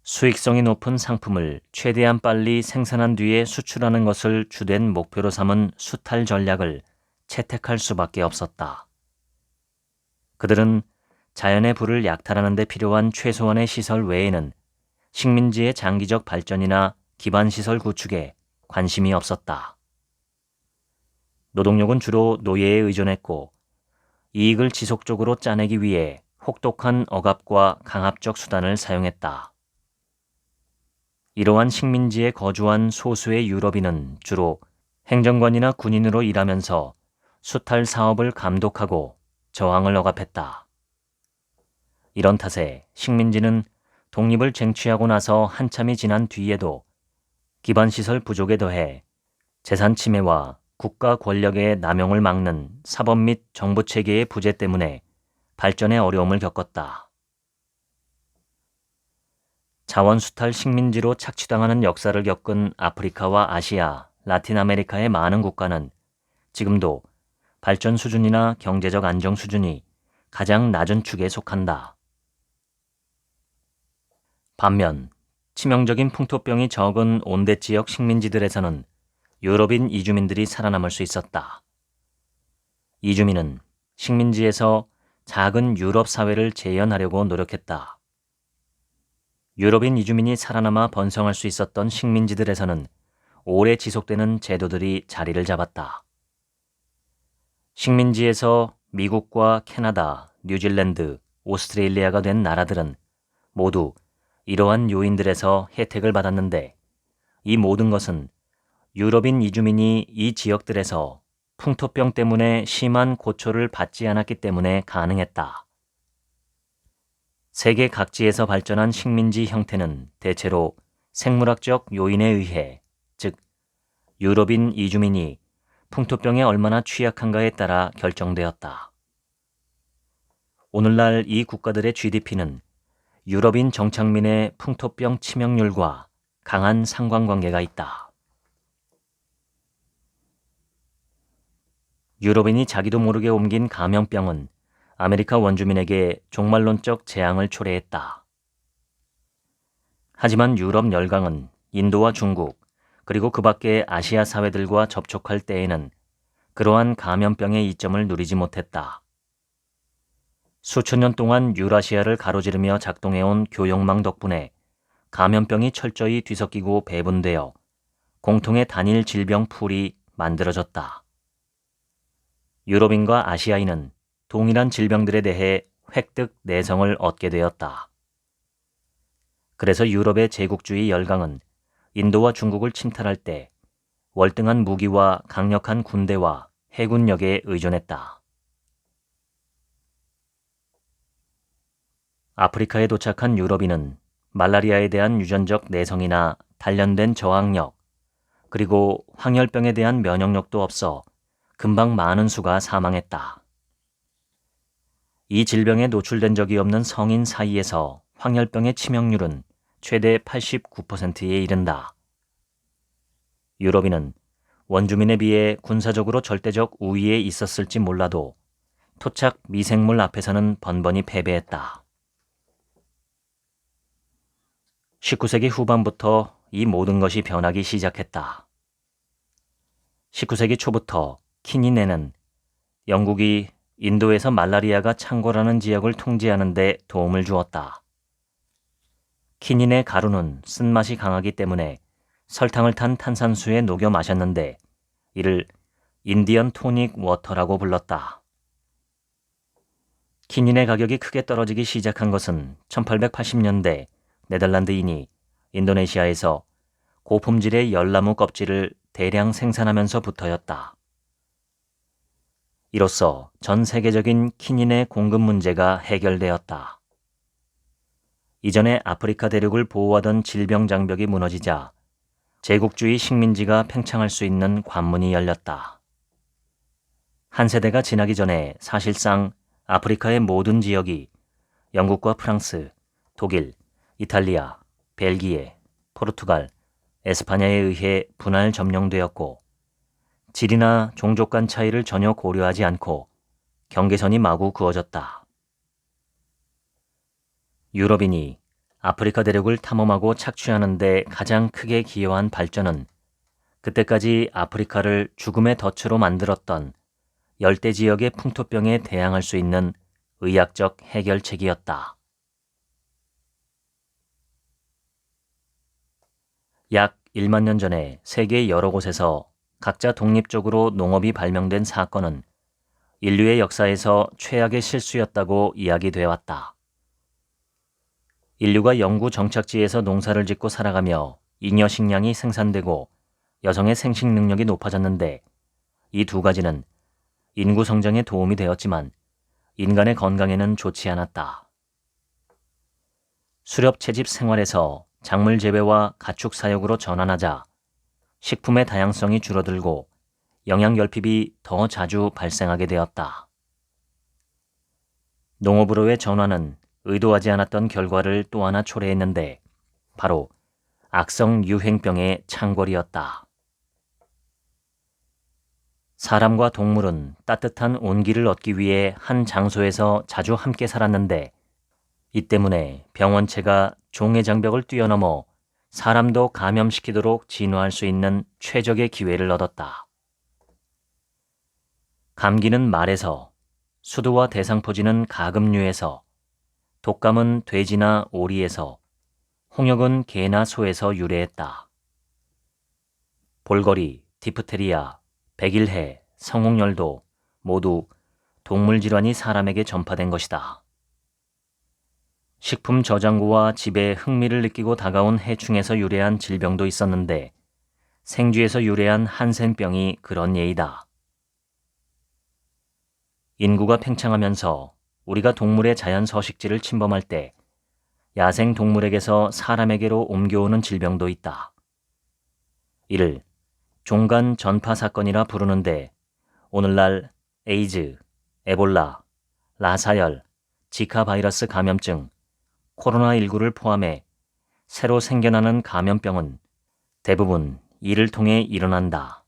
수익성이 높은 상품을 최대한 빨리 생산한 뒤에 수출하는 것을 주된 목표로 삼은 수탈 전략을 채택할 수밖에 없었다. 그들은 자연의 불을 약탈하는 데 필요한 최소한의 시설 외에는 식민지의 장기적 발전이나 기반시설 구축에 관심이 없었다. 노동력은 주로 노예에 의존했고 이익을 지속적으로 짜내기 위해 혹독한 억압과 강압적 수단을 사용했다. 이러한 식민지에 거주한 소수의 유럽인은 주로 행정관이나 군인으로 일하면서 수탈 사업을 감독하고 저항을 억압했다. 이런 탓에 식민지는 독립을 쟁취하고 나서 한참이 지난 뒤에도 기반시설 부족에 더해 재산 침해와 국가 권력의 남용을 막는 사법 및 정부 체계의 부재 때문에 발전에 어려움을 겪었다. 자원수탈 식민지로 착취당하는 역사를 겪은 아프리카와 아시아, 라틴 아메리카의 많은 국가는 지금도 발전 수준이나 경제적 안정 수준이 가장 낮은 축에 속한다. 반면 치명적인 풍토병이 적은 온대 지역 식민지들에서는 유럽인 이주민들이 살아남을 수 있었다. 이주민은 식민지에서 작은 유럽 사회를 재현하려고 노력했다. 유럽인 이주민이 살아남아 번성할 수 있었던 식민지들에서는 오래 지속되는 제도들이 자리를 잡았다. 식민지에서 미국과 캐나다, 뉴질랜드, 오스트레일리아가 된 나라들은 모두 이러한 요인들에서 혜택을 받았는데 이 모든 것은 유럽인 이주민이 이 지역들에서 풍토병 때문에 심한 고초를 받지 않았기 때문에 가능했다. 세계 각지에서 발전한 식민지 형태는 대체로 생물학적 요인에 의해, 즉 유럽인 이주민이 풍토병에 얼마나 취약한가에 따라 결정되었다. 오늘날 이 국가들의 GDP는 유럽인 정착민의 풍토병 치명률과 강한 상관관계가 있다. 유럽인이 자기도 모르게 옮긴 감염병은 아메리카 원주민에게 종말론적 재앙을 초래했다. 하지만 유럽 열강은 인도와 중국, 그리고 그 밖의 아시아 사회들과 접촉할 때에는 그러한 감염병의 이점을 누리지 못했다. 수천 년 동안 유라시아를 가로지르며 작동해온 교역망 덕분에 감염병이 철저히 뒤섞이고 배분되어 공통의 단일 질병 풀이 만들어졌다. 유럽인과 아시아인은 동일한 질병들에 대해 획득 내성을 얻게 되었다. 그래서 유럽의 제국주의 열강은 인도와 중국을 침탈할 때 월등한 무기와 강력한 군대와 해군력에 의존했다. 아프리카에 도착한 유럽인은 말라리아에 대한 유전적 내성이나 단련된 저항력, 그리고 황열병에 대한 면역력도 없어 금방 많은 수가 사망했다. 이 질병에 노출된 적이 없는 성인 사이에서 황열병의 치명률은 최대 89%에 이른다. 유럽인은 원주민에 비해 군사적으로 절대적 우위에 있었을지 몰라도 토착 미생물 앞에서는 번번이 패배했다. 19세기 후반부터 이 모든 것이 변하기 시작했다. 19세기 초부터 키니네는 영국이 인도에서 말라리아가 창궐하는 지역을 통제하는 데 도움을 주었다. 키닌의 가루는 쓴맛이 강하기 때문에 설탕을 탄 탄산수에 녹여 마셨는데 이를 인디언 토닉 워터라고 불렀다. 키닌의 가격이 크게 떨어지기 시작한 것은 1880년대 네덜란드인이 인도네시아에서 고품질의 열나무 껍질을 대량 생산하면서부터였다. 이로써 전 세계적인 키닌의 공급 문제가 해결되었다. 이전에 아프리카 대륙을 보호하던 질병 장벽이 무너지자 제국주의 식민지가 팽창할 수 있는 관문이 열렸다. 한 세대가 지나기 전에 사실상 아프리카의 모든 지역이 영국과 프랑스, 독일, 이탈리아, 벨기에, 포르투갈, 에스파냐에 의해 분할 점령되었고 질이나 종족 간 차이를 전혀 고려하지 않고 경계선이 마구 그어졌다. 유럽인이 아프리카 대륙을 탐험하고 착취하는 데 가장 크게 기여한 발전은 그때까지 아프리카를 죽음의 덫으로 만들었던 열대 지역의 풍토병에 대항할 수 있는 의학적 해결책이었다. 약 1만 년 전에 세계 여러 곳에서 각자 독립적으로 농업이 발명된 사건은 인류의 역사에서 최악의 실수였다고 이야기돼 왔다. 인류가 영구 정착지에서 농사를 짓고 살아가며 잉여 식량이 생산되고 여성의 생식 능력이 높아졌는데 이 두 가지는 인구 성장에 도움이 되었지만 인간의 건강에는 좋지 않았다. 수렵 채집 생활에서 작물 재배와 가축 사육으로 전환하자 식품의 다양성이 줄어들고 영양 결핍이 더 자주 발생하게 되었다. 농업으로의 전환은 의도하지 않았던 결과를 또 하나 초래했는데 바로 악성 유행병의 창궐이었다. 사람과 동물은 따뜻한 온기를 얻기 위해 한 장소에서 자주 함께 살았는데 이 때문에 병원체가 종의 장벽을 뛰어넘어 사람도 감염시키도록 진화할 수 있는 최적의 기회를 얻었다. 감기는 말에서, 수두와 대상포진은 가금류에서, 독감은 돼지나 오리에서, 홍역은 개나 소에서 유래했다. 볼거리, 디프테리아, 백일해, 성홍열도 모두 동물 질환이 사람에게 전파된 것이다. 식품 저장고와 집에 흥미를 느끼고 다가온 해충에서 유래한 질병도 있었는데 생쥐에서 유래한 한센병이 그런 예이다. 인구가 팽창하면서 우리가 동물의 자연 서식지를 침범할 때 야생 동물에게서 사람에게로 옮겨오는 질병도 있다. 이를 종간 전파 사건이라 부르는데 오늘날 에이즈, 에볼라, 라사열, 지카 바이러스 감염증, 코로나19를 포함해 새로 생겨나는 감염병은 대부분 이를 통해 일어난다.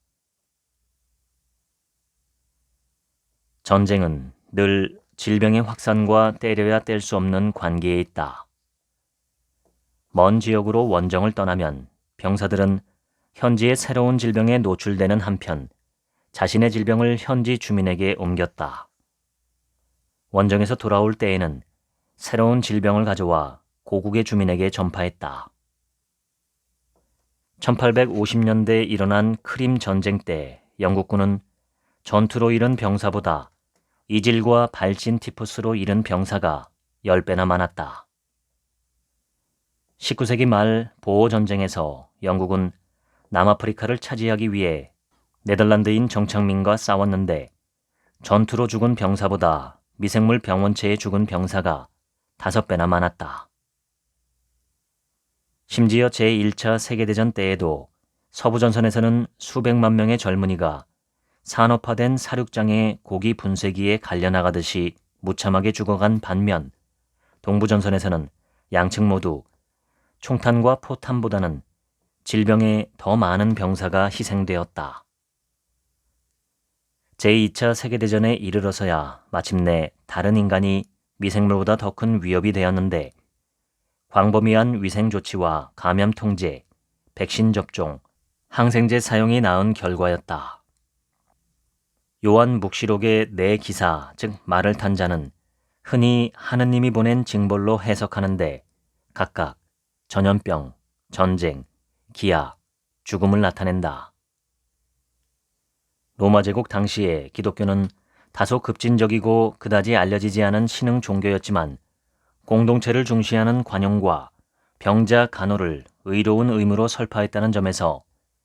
전쟁은 늘 질병의 확산과 떼려야 뗄 수 없는 관계에 있다. 먼 지역으로 원정을 떠나면 병사들은 현지의 새로운 질병에 노출되는 한편 자신의 질병을 현지 주민에게 옮겼다. 원정에서 돌아올 때에는 새로운 질병을 가져와 고국의 주민에게 전파했다. 1850년대에 일어난 크림 전쟁 때 영국군은 전투로 잃은 병사보다 이질과 발진 티푸스로 잃은 병사가 10배나 많았다. 19세기 말 보호전쟁에서 영국은 남아프리카를 차지하기 위해 네덜란드인 정착민과 싸웠는데 전투로 죽은 병사보다 미생물 병원체에 죽은 병사가 5배나 많았다. 심지어 제1차 세계대전 때에도 서부전선에서는 수백만 명의 젊은이가 산업화된 사륙장의 고기 분쇄기에 갈려나가듯이 무참하게 죽어간 반면 동부전선에서는 양측 모두 총탄과 포탄보다는 질병에 더 많은 병사가 희생되었다. 제2차 세계대전에 이르러서야 마침내 다른 인간이 미생물보다 더 큰 위협이 되었는데 광범위한 위생 조치와 감염 통제, 백신 접종, 항생제 사용이 낳은 결과였다. 요한 묵시록의 네 기사, 즉 말을 탄 자는 흔히 하느님이 보낸 징벌로 해석하는데 각각 전염병, 전쟁, 기아, 죽음을 나타낸다. 로마 제국 당시에 기독교는 다소 급진적이고 그다지 알려지지 않은 신흥 종교였지만 공동체를 중시하는 관용과 병자 간호를 의로운 의무로 설파했다는 점에서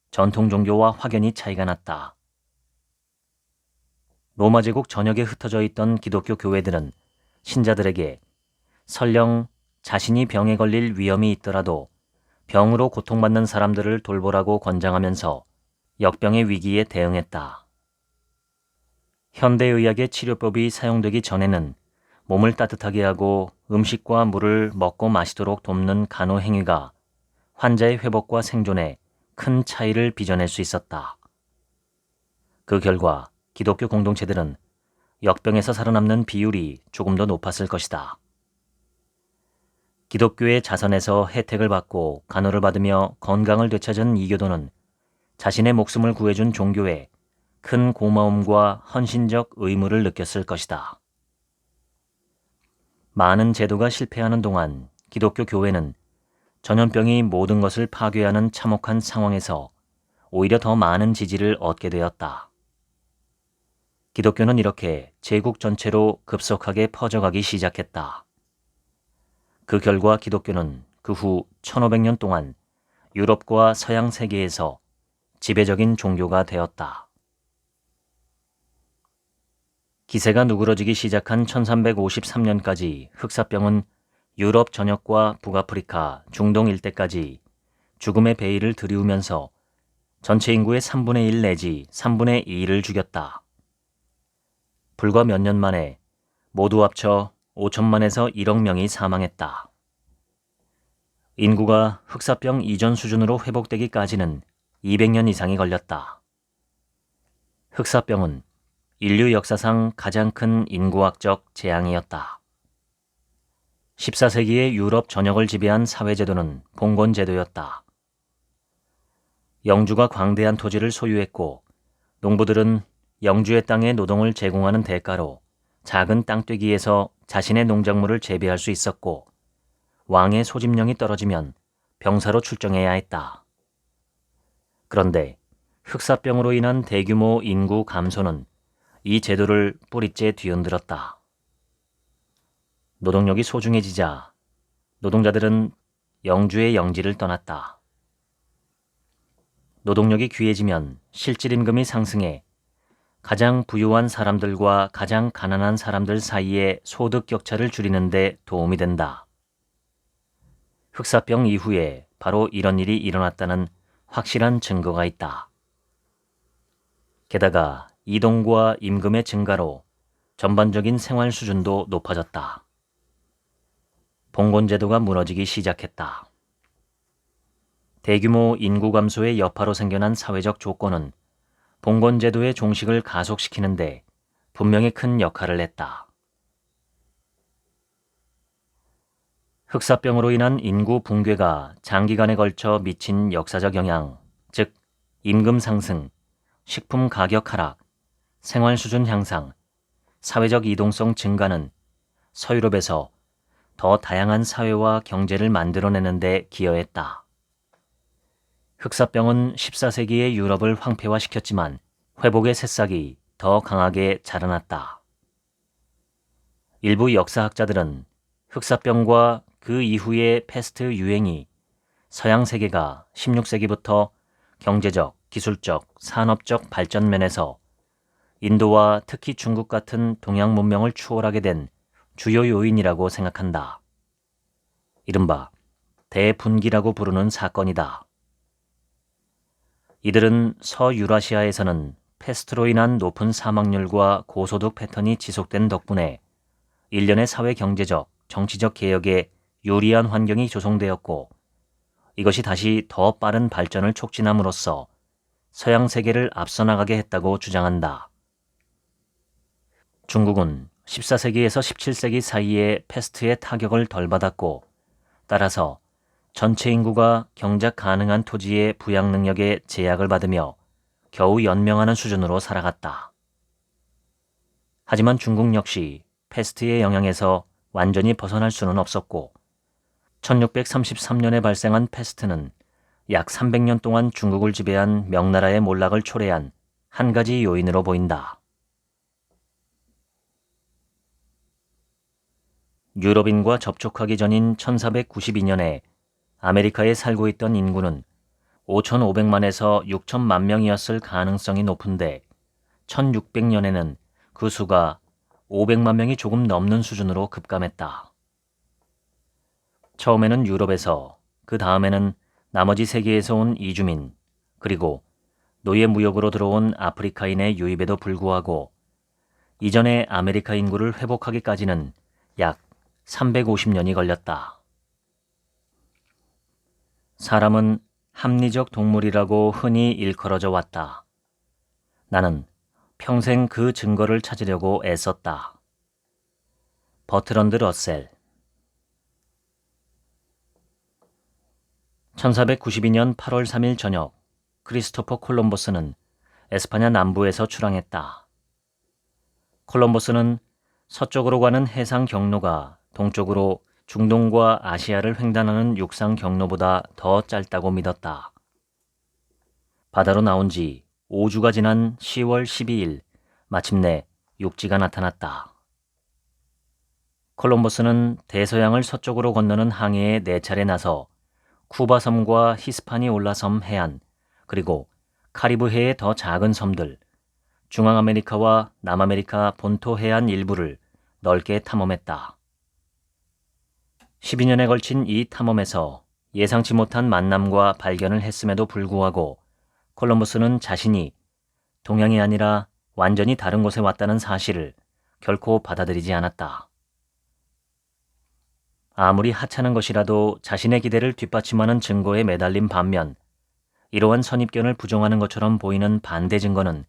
전통 종교와 확연히 차이가 났다. 로마 제국 전역에 흩어져 있던 기독교 교회들은 신자들에게 설령 자신이 병에 걸릴 위험이 있더라도 병으로 고통받는 사람들을 돌보라고 권장하면서 역병의 위기에 대응했다. 현대의학의 치료법이 사용되기 전에는 몸을 따뜻하게 하고 음식과 물을 먹고 마시도록 돕는 간호 행위가 환자의 회복과 생존에 큰 차이를 빚어낼 수 있었다. 그 결과 기독교 공동체들은 역병에서 살아남는 비율이 조금 더 높았을 것이다. 기독교의 자선에서 혜택을 받고 간호를 받으며 건강을 되찾은 이교도는 자신의 목숨을 구해준 종교에 큰 고마움과 헌신적 의무를 느꼈을 것이다. 많은 제도가 실패하는 동안 기독교 교회는 전염병이 모든 것을 파괴하는 참혹한 상황에서 오히려 더 많은 지지를 얻게 되었다. 기독교는 이렇게 제국 전체로 급속하게 퍼져가기 시작했다. 그 결과 기독교는 그 후 1500년 동안 유럽과 서양 세계에서 지배적인 종교가 되었다. 기세가 누그러지기 시작한 1353년까지 흑사병은 유럽 전역과 북아프리카, 중동 일대까지 죽음의 베일을 들이우면서 전체 인구의 3분의 1 내지 3분의 2를 죽였다. 불과 몇 년 만에 모두 합쳐 5천만에서 1억 명이 사망했다. 인구가 흑사병 이전 수준으로 회복되기까지는 200년 이상이 걸렸다. 흑사병은 인류 역사상 가장 큰 인구학적 재앙이었다. 14세기의 유럽 전역을 지배한 사회제도는 봉건제도였다. 영주가 광대한 토지를 소유했고 농부들은 영주의 땅에 노동을 제공하는 대가로 작은 땅떼기에서 자신의 농작물을 재배할 수 있었고 왕의 소집령이 떨어지면 병사로 출정해야 했다. 그런데 흑사병으로 인한 대규모 인구 감소는 이 제도를 뿌리째 뒤흔들었다. 노동력이 소중해지자 노동자들은 영주의 영지를 떠났다. 노동력이 귀해지면 실질임금이 상승해 가장 부유한 사람들과 가장 가난한 사람들 사이의 소득 격차를 줄이는 데 도움이 된다. 흑사병 이후에 바로 이런 일이 일어났다는 확실한 증거가 있다. 게다가 이동과 임금의 증가로 전반적인 생활 수준도 높아졌다. 봉건제도가 무너지기 시작했다. 대규모 인구 감소의 여파로 생겨난 사회적 조건은 봉건제도의 종식을 가속시키는데 분명히 큰 역할을 했다. 흑사병으로 인한 인구 붕괴가 장기간에 걸쳐 미친 역사적 영향, 즉 임금 상승, 식품 가격 하락, 생활 수준 향상, 사회적 이동성 증가는 서유럽에서 더 다양한 사회와 경제를 만들어내는 데 기여했다. 흑사병은 14세기의 유럽을 황폐화시켰지만 회복의 새싹이 더 강하게 자라났다. 일부 역사학자들은 흑사병과 그 이후의 패스트 유행이 서양 세계가 16세기부터 경제적, 기술적, 산업적 발전 면에서 인도와 특히 중국 같은 동양 문명을 추월하게 된 주요 요인이라고 생각한다. 이른바 대분기라고 부르는 사건이다. 이들은 서유라시아에서는 패스트로 인한 높은 사망률과 고소득 패턴이 지속된 덕분에 일련의 사회 경제적, 정치적 개혁에 유리한 환경이 조성되었고 이것이 다시 더 빠른 발전을 촉진함으로써 서양 세계를 앞서 나가게 했다고 주장한다. 중국은 14세기에서 17세기 사이에 패스트의 타격을 덜 받았고 따라서 전체 인구가 경작 가능한 토지의 부양 능력에 제약을 받으며 겨우 연명하는 수준으로 살아갔다. 하지만 중국 역시 패스트의 영향에서 완전히 벗어날 수는 없었고 1633년에 발생한 패스트는 약 300년 동안 중국을 지배한 명나라의 몰락을 초래한 한 가지 요인으로 보인다. 유럽인과 접촉하기 전인 1492년에 아메리카에 살고 있던 인구는 5,500만에서 6천만 명이었을 가능성이 높은데 1600년에는 그 수가 500만 명이 조금 넘는 수준으로 급감했다. 처음에는 유럽에서, 그 다음에는 나머지 세계에서 온 이주민, 그리고 노예 무역으로 들어온 아프리카인의 유입에도 불구하고 이전의 아메리카 인구를 회복하기까지는 약 350년이 걸렸다. 사람은 합리적 동물이라고 흔히 일컬어져 왔다. 나는 평생 그 증거를 찾으려고 애썼다. 버트런드 러셀 1492년 8월 3일 저녁 크리스토퍼 콜럼버스는 에스파냐 남부에서 출항했다. 콜럼버스는 서쪽으로 가는 해상 경로가 동쪽으로 중동과 아시아를 횡단하는 육상 경로보다 더 짧다고 믿었다. 바다로 나온 지 5주가 지난 10월 12일 마침내 육지가 나타났다. 콜럼버스는 대서양을 서쪽으로 건너는 항해에 4차례 나서 쿠바 섬과 히스파니올라 섬 해안, 그리고 카리브해의 더 작은 섬들, 중앙아메리카와 남아메리카 본토 해안 일부를 넓게 탐험했다. 12년에 걸친 이 탐험에서 예상치 못한 만남과 발견을 했음에도 불구하고 콜럼버스는 자신이 동양이 아니라 완전히 다른 곳에 왔다는 사실을 결코 받아들이지 않았다. 아무리 하찮은 것이라도 자신의 기대를 뒷받침하는 증거에 매달린 반면 이러한 선입견을 부정하는 것처럼 보이는 반대 증거는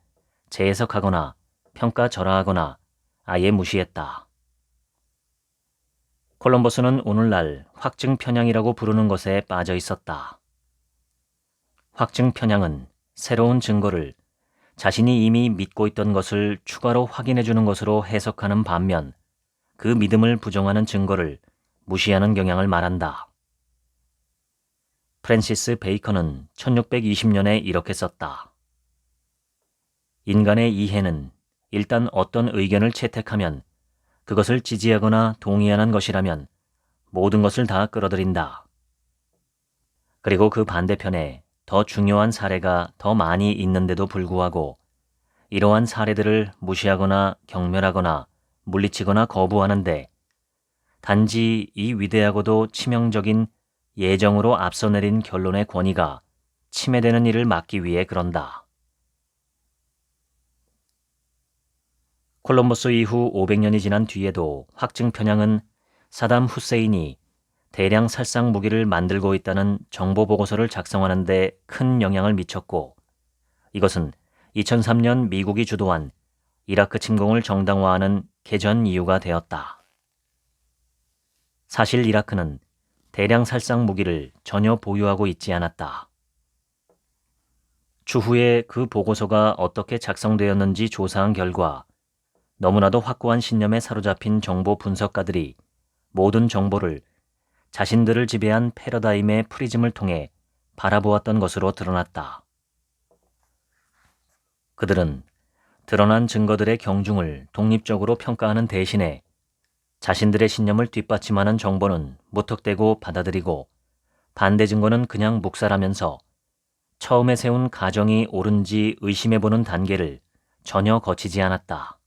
재해석하거나 평가절하하거나 아예 무시했다. 콜럼버스는 오늘날 확증 편향이라고 부르는 것에 빠져 있었다. 확증 편향은 새로운 증거를 자신이 이미 믿고 있던 것을 추가로 확인해 주는 것으로 해석하는 반면 그 믿음을 부정하는 증거를 무시하는 경향을 말한다. 프랜시스 베이컨은 1620년에 이렇게 썼다. 인간의 이해는 일단 어떤 의견을 채택하면 그것을 지지하거나 동의하는 것이라면 모든 것을 다 끌어들인다. 그리고 그 반대편에 더 중요한 사례가 더 많이 있는데도 불구하고 이러한 사례들을 무시하거나 경멸하거나 물리치거나 거부하는데 단지 이 위대하고도 치명적인 예정으로 앞서 내린 결론의 권위가 침해되는 일을 막기 위해 그런다. 콜럼버스 이후 500년이 지난 뒤에도 확증 편향은 사담 후세인이 대량 살상 무기를 만들고 있다는 정보 보고서를 작성하는 데 큰 영향을 미쳤고 이것은 2003년 미국이 주도한 이라크 침공을 정당화하는 개전 이유가 되었다. 사실 이라크는 대량 살상 무기를 전혀 보유하고 있지 않았다. 추후에 그 보고서가 어떻게 작성되었는지 조사한 결과 너무나도 확고한 신념에 사로잡힌 정보 분석가들이 모든 정보를 자신들을 지배한 패러다임의 프리즘을 통해 바라보았던 것으로 드러났다. 그들은 드러난 증거들의 경중을 독립적으로 평가하는 대신에 자신들의 신념을 뒷받침하는 정보는 무턱대고 받아들이고 반대 증거는 그냥 묵살하면서 처음에 세운 가정이 옳은지 의심해보는 단계를 전혀 거치지 않았다.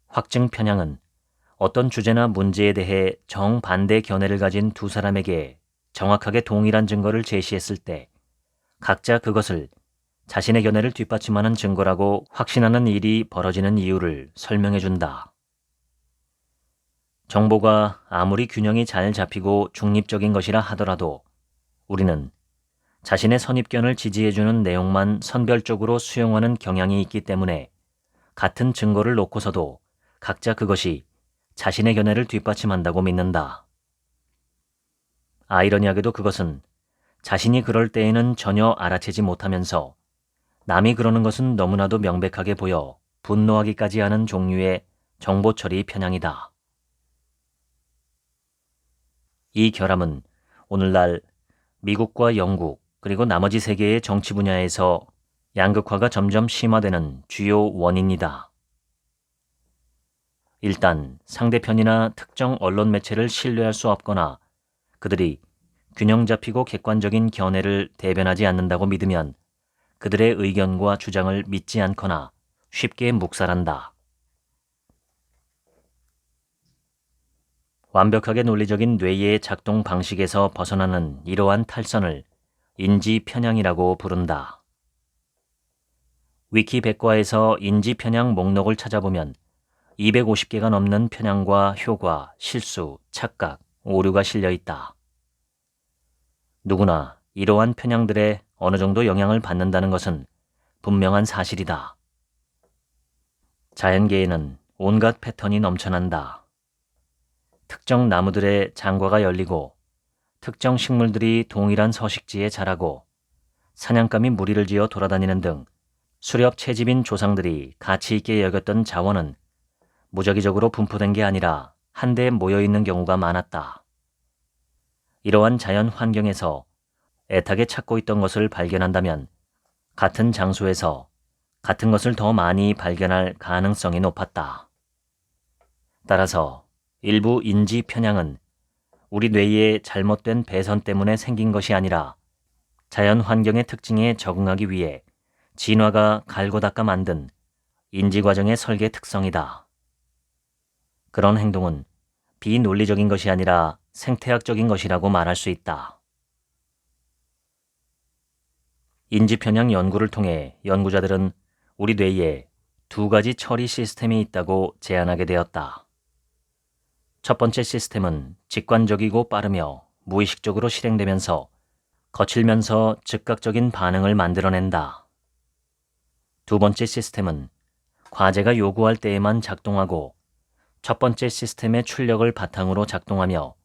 확증 편향은 어떤 주제나 문제에 대해 정반대 견해를 가진 두 사람에게 정확하게 동일한 증거를 제시했을 때 각자 그것을 자신의 견해를 뒷받침하는 증거라고 확신하는 일이 벌어지는 이유를 설명해준다. 정보가 아무리 균형이 잘 잡히고 중립적인 것이라 하더라도 우리는 자신의 선입견을 지지해주는 내용만 선별적으로 수용하는 경향이 있기 때문에 같은 증거를 놓고서도 각자 그것이 자신의 견해를 뒷받침한다고 믿는다. 아이러니하게도 그것은 자신이 그럴 때에는 전혀 알아채지 못하면서 남이 그러는 것은 너무나도 명백하게 보여 분노하기까지 하는 종류의 정보 처리 편향이다. 이 결함은 오늘날 미국과 영국 그리고 나머지 세계의 정치 분야에서 양극화가 점점 심화되는 주요 원인이다. 일단 상대편이나 특정 언론 매체를 신뢰할 수 없거나 그들이 균형 잡히고 객관적인 견해를 대변하지 않는다고 믿으면 그들의 의견과 주장을 믿지 않거나 쉽게 묵살한다. 완벽하게 논리적인 뇌의 작동 방식에서 벗어나는 이러한 탈선을 인지 편향이라고 부른다. 위키 백과에서 인지 편향 목록을 찾아보면 250개가 넘는 편향과 효과, 실수, 착각, 오류가 실려 있다. 누구나 이러한 편향들에 어느 정도 영향을 받는다는 것은 분명한 사실이다. 자연계에는 온갖 패턴이 넘쳐난다. 특정 나무들의 장과가 열리고 특정 식물들이 동일한 서식지에 자라고 사냥감이 무리를 지어 돌아다니는 등 수렵 채집인 조상들이 가치 있게 여겼던 자원은 무작위적으로 분포된 게 아니라 한데 모여있는 경우가 많았다. 이러한 자연 환경에서 애타게 찾고 있던 것을 발견한다면 같은 장소에서 같은 것을 더 많이 발견할 가능성이 높았다. 따라서 일부 인지 편향은 우리 뇌의 잘못된 배선 때문에 생긴 것이 아니라 자연 환경의 특징에 적응하기 위해 진화가 갈고 닦아 만든 인지 과정의 설계 특성이다. 그런 행동은 비논리적인 것이 아니라 생태학적인 것이라고 말할 수 있다. 인지 편향 연구를 통해 연구자들은 우리 뇌에 두 가지 처리 시스템이 있다고 제안하게 되었다. 첫 번째 시스템은 직관적이고 빠르며 무의식적으로 실행되면서 거칠면서 즉각적인 반응을 만들어낸다. 두 번째 시스템은 과제가 요구할 때에만 작동하고 첫 번째 시스템의 출력을 바탕으로 작동하며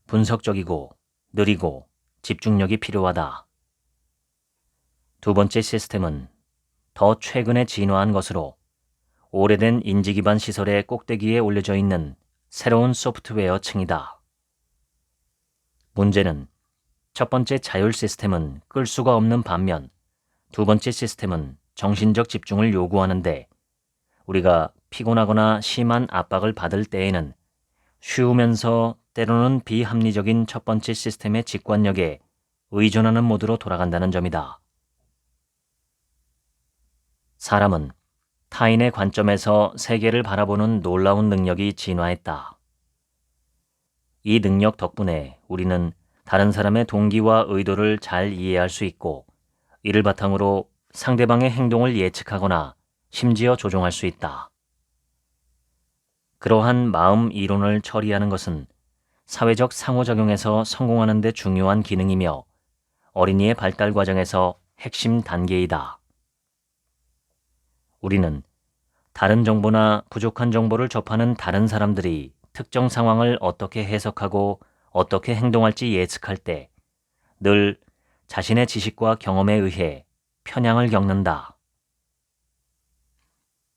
분석적이고 느리고 집중력이 필요하다. 두 번째 시스템은 더 최근에 진화한 것으로 오래된 인지 기반 시설의 꼭대기에 올려져 있는 새로운 소프트웨어층이다. 문제는 첫 번째 자율 시스템은 끌 수가 없는 반면 두 번째 시스템은 정신적 집중을 요구하는데 우리가 피곤하거나 심한 압박을 받을 때에는 쉬우면서 때로는 비합리적인 첫 번째 시스템의 직관력에 의존하는 모드로 돌아간다는 점이다. 사람은 타인의 관점에서 세계를 바라보는 놀라운 능력이 진화했다. 이 능력 덕분에 우리는 다른 사람의 동기와 의도를 잘 이해할 수 있고 이를 바탕으로 상대방의 행동을 예측하거나 심지어 조종할 수 있다. 그러한 마음 이론을 처리하는 것은 사회적 상호작용에서 성공하는 데 중요한 기능이며 어린이의 발달 과정에서 핵심 단계이다. 우리는 다른 정보나 부족한 정보를 접하는 다른 사람들이 특정 상황을 어떻게 해석하고 어떻게 행동할지 예측할 때 늘 자신의 지식과 경험에 의해 편향을 겪는다.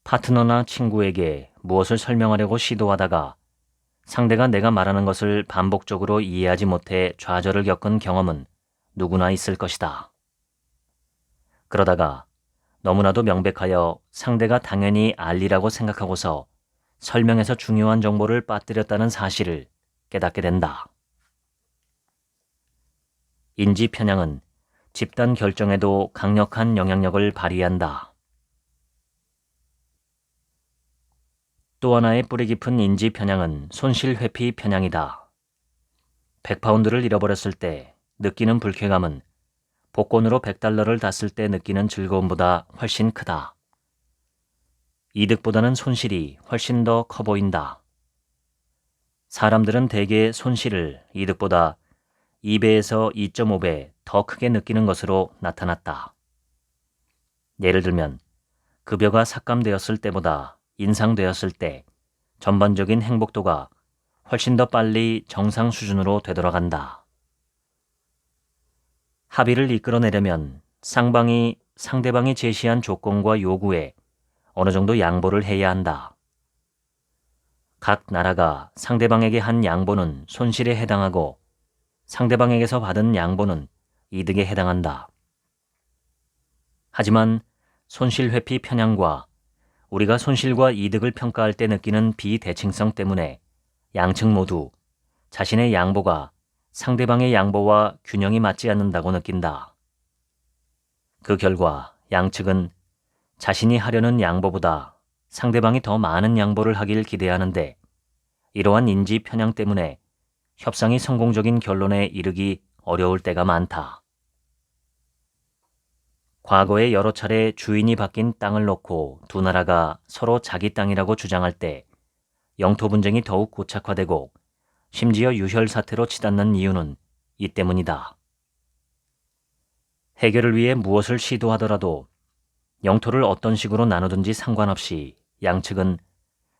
파트너나 친구에게 무엇을 설명하려고 시도하다가 상대가 내가 말하는 것을 반복적으로 이해하지 못해 좌절을 겪은 경험은 누구나 있을 것이다. 그러다가 너무나도 명백하여 상대가 당연히 알리라고 생각하고서 설명해서 중요한 정보를 빠뜨렸다는 사실을 깨닫게 된다. 인지 편향은 집단 결정에도 강력한 영향력을 발휘한다. 또 하나의 뿌리 깊은 인지 편향은 손실 회피 편향이다. 100파운드를 잃어버렸을 때 느끼는 불쾌감은 복권으로 $100를 땄을 때 느끼는 즐거움보다 훨씬 크다. 이득보다는 손실이 훨씬 더 커 보인다. 사람들은 대개 손실을 이득보다 2배에서 2.5배 더 크게 느끼는 것으로 나타났다. 예를 들면 급여가 삭감되었을 때보다 인상되었을 때 전반적인 행복도가 훨씬 더 빨리 정상 수준으로 되돌아간다. 합의를 이끌어내려면 상대방이 제시한 조건과 요구에 어느 정도 양보를 해야 한다. 각 나라가 상대방에게 한 양보는 손실에 해당하고 상대방에게서 받은 양보는 이득에 해당한다. 하지만 손실 회피 편향과 우리가 손실과 이득을 평가할 때 느끼는 비대칭성 때문에 양측 모두 자신의 양보가 상대방의 양보와 균형이 맞지 않는다고 느낀다. 그 결과 양측은 자신이 하려는 양보보다 상대방이 더 많은 양보를 하길 기대하는데 이러한 인지 편향 때문에 협상이 성공적인 결론에 이르기 어려울 때가 많다. 과거에 여러 차례 주인이 바뀐 땅을 놓고 두 나라가 서로 자기 땅이라고 주장할 때 영토 분쟁이 더욱 고착화되고 심지어 유혈 사태로 치닫는 이유는 이 때문이다. 해결을 위해 무엇을 시도하더라도 영토를 어떤 식으로 나누든지 상관없이 양측은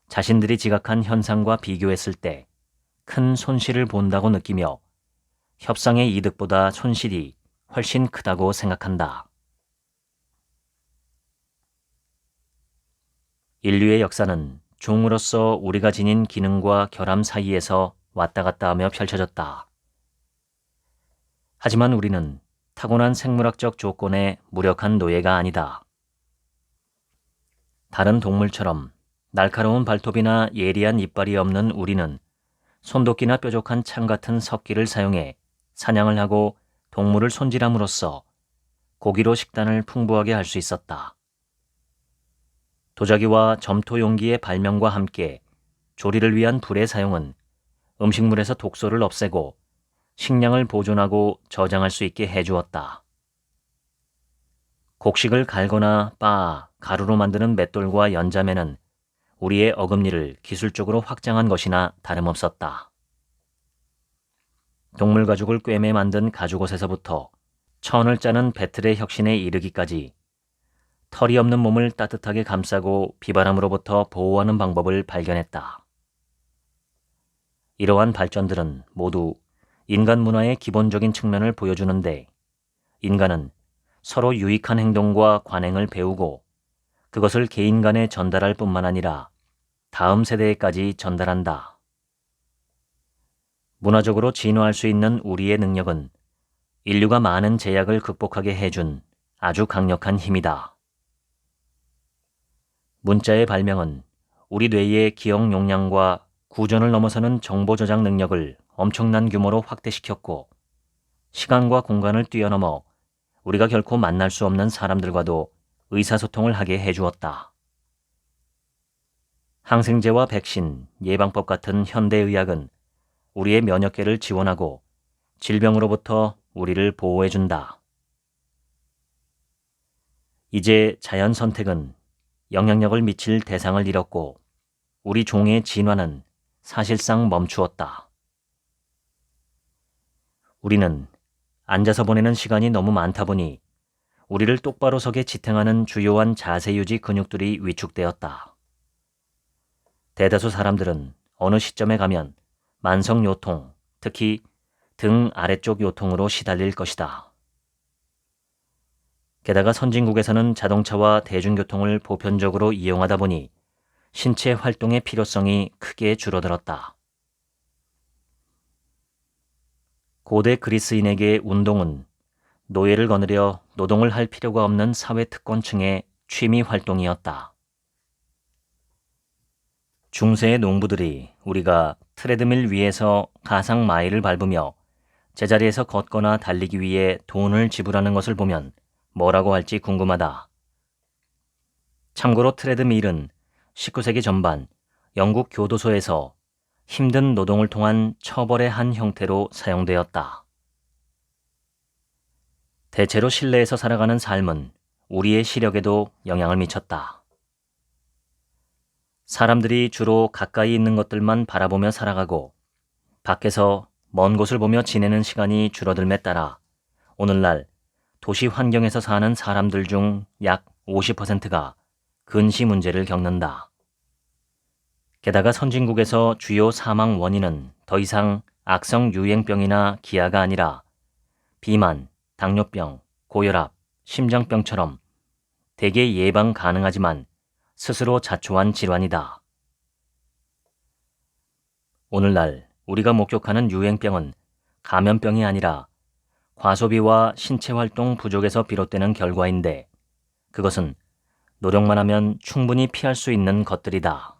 자신들이 지각한 현상과 비교했을 때 큰 손실을 본다고 느끼며 협상의 이득보다 손실이 훨씬 크다고 생각한다. 인류의 역사는 종으로서 우리가 지닌 기능과 결함 사이에서 왔다 갔다 하며 펼쳐졌다. 하지만 우리는 타고난 생물학적 조건의 무력한 노예가 아니다. 다른 동물처럼 날카로운 발톱이나 예리한 이빨이 없는 우리는 손도끼나 뾰족한 창 같은 석기를 사용해 사냥을 하고 동물을 손질함으로써 고기로 식단을 풍부하게 할 수 있었다. 도자기와 점토 용기의 발명과 함께 조리를 위한 불의 사용은 음식물에서 독소를 없애고 식량을 보존하고 저장할 수 있게 해주었다. 곡식을 갈거나 빻아 가루로 만드는 맷돌과 연자매는 우리의 어금니를 기술적으로 확장한 것이나 다름없었다. 동물 가죽을 꿰매 만든 가죽옷에서부터 천을 짜는 배틀의 혁신에 이르기까지 털이 없는 몸을 따뜻하게 감싸고 비바람으로부터 보호하는 방법을 발견했다. 이러한 발전들은 모두 인간 문화의 기본적인 측면을 보여주는데 인간은 서로 유익한 행동과 관행을 배우고 그것을 개인 간에 전달할 뿐만 아니라 다음 세대에까지 전달한다. 문화적으로 진화할 수 있는 우리의 능력은 인류가 많은 제약을 극복하게 해준 아주 강력한 힘이다. 문자의 발명은 우리 뇌의 기억 용량과 구전을 넘어서는 정보 저장 능력을 엄청난 규모로 확대시켰고 시간과 공간을 뛰어넘어 우리가 결코 만날 수 없는 사람들과도 의사소통을 하게 해주었다. 항생제와 백신, 예방법 같은 현대의학은 우리의 면역계를 지원하고 질병으로부터 우리를 보호해준다. 이제 자연 선택은 영향력을 미칠 대상을 잃었고 우리 종의 진화는 사실상 멈추었다. 우리는 앉아서 보내는 시간이 너무 많다 보니 우리를 똑바로 서게 지탱하는 주요한 자세 유지 근육들이 위축되었다. 대다수 사람들은 어느 시점에 가면 만성 요통, 특히 등 아래쪽 요통으로 시달릴 것이다. 게다가 선진국에서는 자동차와 대중교통을 보편적으로 이용하다 보니 신체 활동의 필요성이 크게 줄어들었다. 고대 그리스인에게 운동은 노예를 거느려 노동을 할 필요가 없는 사회특권층의 취미 활동이었다. 중세의 농부들이 우리가 트레드밀 위에서 가상 마일을 밟으며 제자리에서 걷거나 달리기 위해 돈을 지불하는 것을 보면 뭐라고 할지 궁금하다. 참고로 트레드밀은 19세기 전반 영국 교도소에서 힘든 노동을 통한 처벌의 한 형태로 사용되었다. 대체로 실내에서 살아가는 삶은 우리의 시력에도 영향을 미쳤다. 사람들이 주로 가까이 있는 것들만 바라보며 살아가고 밖에서 먼 곳을 보며 지내는 시간이 줄어들매 따라 오늘날 도시 환경에서 사는 사람들 중 약 50%가 근시 문제를 겪는다. 게다가 선진국에서 주요 사망 원인은 더 이상 악성 유행병이나 기아가 아니라 비만, 당뇨병, 고혈압, 심장병처럼 대개 예방 가능하지만 스스로 자초한 질환이다. 오늘날 우리가 목격하는 유행병은 감염병이 아니라 과소비와 신체활동 부족에서 비롯되는 결과인데 그것은 노력만 하면 충분히 피할 수 있는 것들이다.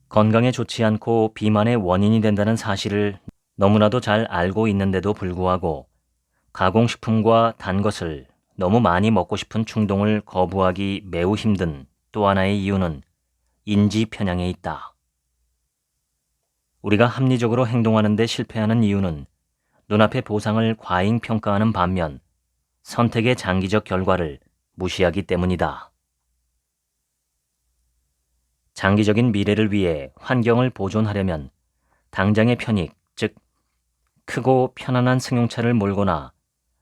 건강에 좋지 않고 비만의 원인이 된다는 사실을 너무나도 잘 알고 있는데도 불구하고 가공식품과 단 것을 너무 많이 먹고 싶은 충동을 거부하기 매우 힘든 또 하나의 이유는 인지 편향에 있다. 우리가 합리적으로 행동하는 데 실패하는 이유는 눈앞의 보상을 과잉 평가하는 반면 선택의 장기적 결과를 무시하기 때문이다. 장기적인 미래를 위해 환경을 보존하려면 당장의 편익, 즉 크고 편안한 승용차를 몰거나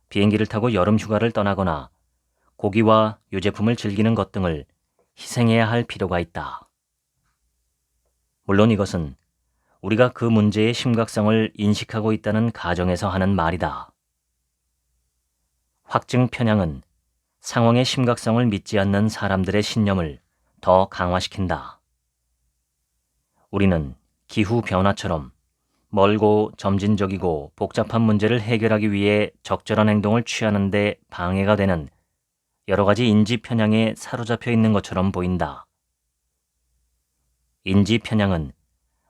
비행기를 타고 여름 휴가를 떠나거나 고기와 유제품을 즐기는 것 등을 희생해야 할 필요가 있다. 물론 이것은 우리가 그 문제의 심각성을 인식하고 있다는 가정에서 하는 말이다. 확증 편향은 상황의 심각성을 믿지 않는 사람들의 신념을 더 강화시킨다. 우리는 기후 변화처럼 멀고 점진적이고 복잡한 문제를 해결하기 위해 적절한 행동을 취하는 데 방해가 되는 여러 가지 인지 편향에 사로잡혀 있는 것처럼 보인다. 인지 편향은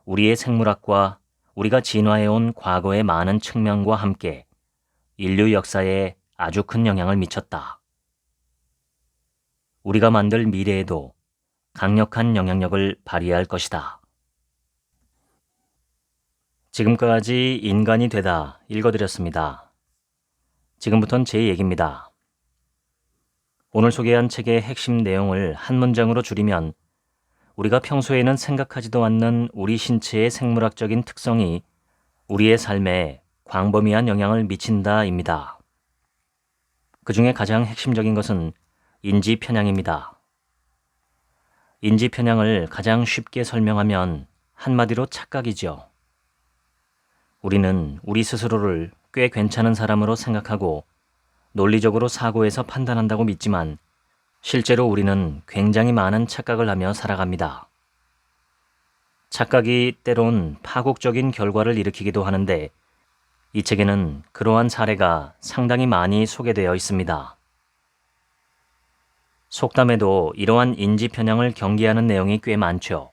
우리의 생물학과 우리가 진화해온 과거의 많은 측면과 함께 인류 역사에 아주 큰 영향을 미쳤다. 우리가 만들 미래에도 강력한 영향력을 발휘할 것이다. 지금까지 인간이 되다 읽어드렸습니다. 지금부턴 제 얘기입니다. 오늘 소개한 책의 핵심 내용을 한 문장으로 줄이면 우리가 평소에는 생각하지도 않는 우리 신체의 생물학적인 특성이 우리의 삶에 광범위한 영향을 미친다입니다. 그 중에 가장 핵심적인 것은 인지 편향입니다. 인지 편향을 가장 쉽게 설명하면 한마디로 착각이죠. 우리는 우리 스스로를 꽤 괜찮은 사람으로 생각하고 논리적으로 사고해서 판단한다고 믿지만 실제로 우리는 굉장히 많은 착각을 하며 살아갑니다. 착각이 때론 파국적인 결과를 일으키기도 하는데 이 책에는 그러한 사례가 상당히 많이 소개되어 있습니다. 속담에도 이러한 인지 편향을 경계하는 내용이 꽤 많죠.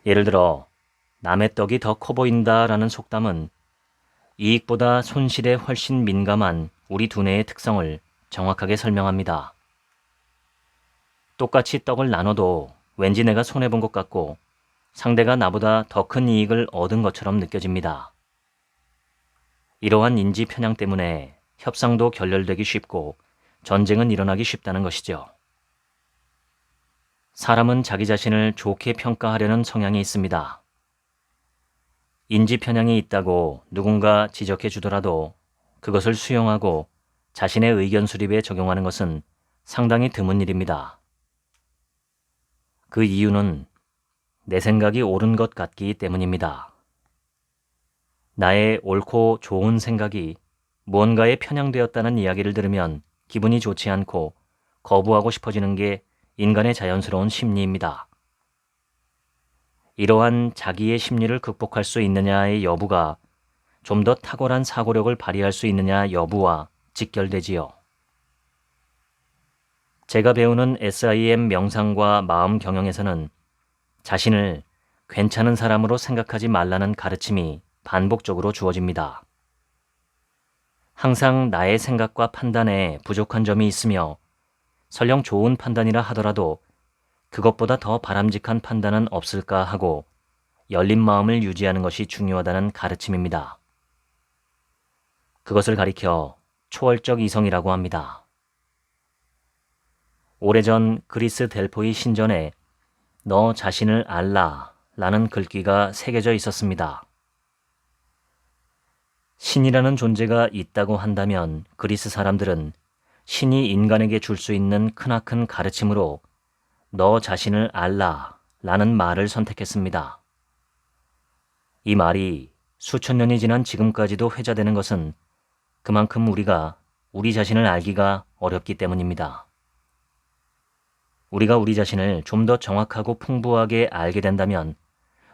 예를 들어 남의 떡이 더 커 보인다라는 속담은 이익보다 손실에 훨씬 민감한 우리 두뇌의 특성을 정확하게 설명합니다. 똑같이 떡을 나눠도 왠지 내가 손해본 것 같고 상대가 나보다 더 큰 이익을 얻은 것처럼 느껴집니다. 이러한 인지 편향 때문에 협상도 결렬되기 쉽고 전쟁은 일어나기 쉽다는 것이죠. 사람은 자기 자신을 좋게 평가하려는 성향이 있습니다. 인지 편향이 있다고 누군가 지적해 주더라도 그것을 수용하고 자신의 의견 수립에 적용하는 것은 상당히 드문 일입니다. 그 이유는 내 생각이 옳은 것 같기 때문입니다. 나의 옳고 좋은 생각이 무언가에 편향되었다는 이야기를 들으면 기분이 좋지 않고 거부하고 싶어지는 게 인간의 자연스러운 심리입니다. 이러한 자기의 심리를 극복할 수 있느냐의 여부가 좀 더 탁월한 사고력을 발휘할 수 있느냐 여부와 직결되지요. 제가 배우는 SIM 명상과 마음 경영에서는 자신을 괜찮은 사람으로 생각하지 말라는 가르침이 반복적으로 주어집니다. 항상 나의 생각과 판단에 부족한 점이 있으며 설령 좋은 판단이라 하더라도 그것보다 더 바람직한 판단은 없을까 하고 열린 마음을 유지하는 것이 중요하다는 가르침입니다. 그것을 가리켜 초월적 이성이라고 합니다. 오래전 그리스 델포이 신전에 너 자신을 알라 라는 글귀가 새겨져 있었습니다. 신이라는 존재가 있다고 한다면 그리스 사람들은 신이 인간에게 줄 수 있는 크나큰 가르침으로 너 자신을 알라 라는 말을 선택했습니다. 이 말이 수천 년이 지난 지금까지도 회자되는 것은 그만큼 우리가 우리 자신을 알기가 어렵기 때문입니다. 우리가 우리 자신을 좀 더 정확하고 풍부하게 알게 된다면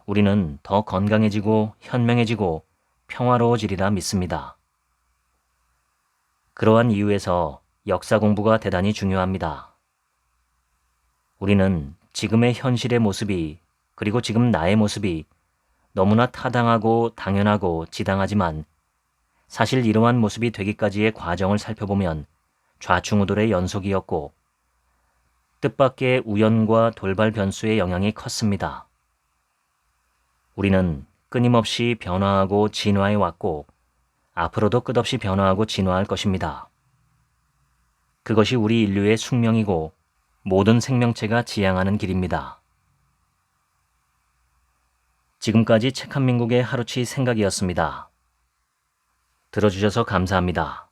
우리는 더 건강해지고 현명해지고 평화로워지리라 믿습니다. 그러한 이유에서 역사 공부가 대단히 중요합니다. 우리는 지금의 현실의 모습이 그리고 지금 나의 모습이 너무나 타당하고 당연하고 지당하지만 사실 이러한 모습이 되기까지의 과정을 살펴보면 좌충우돌의 연속이었고 뜻밖의 우연과 돌발 변수의 영향이 컸습니다. 우리는 끊임없이 변화하고 진화해 왔고 앞으로도 끝없이 변화하고 진화할 것입니다. 그것이 우리 인류의 숙명이고 모든 생명체가 지향하는 길입니다. 지금까지 책 한 민국의 하루치 생각이었습니다. 들어주셔서 감사합니다.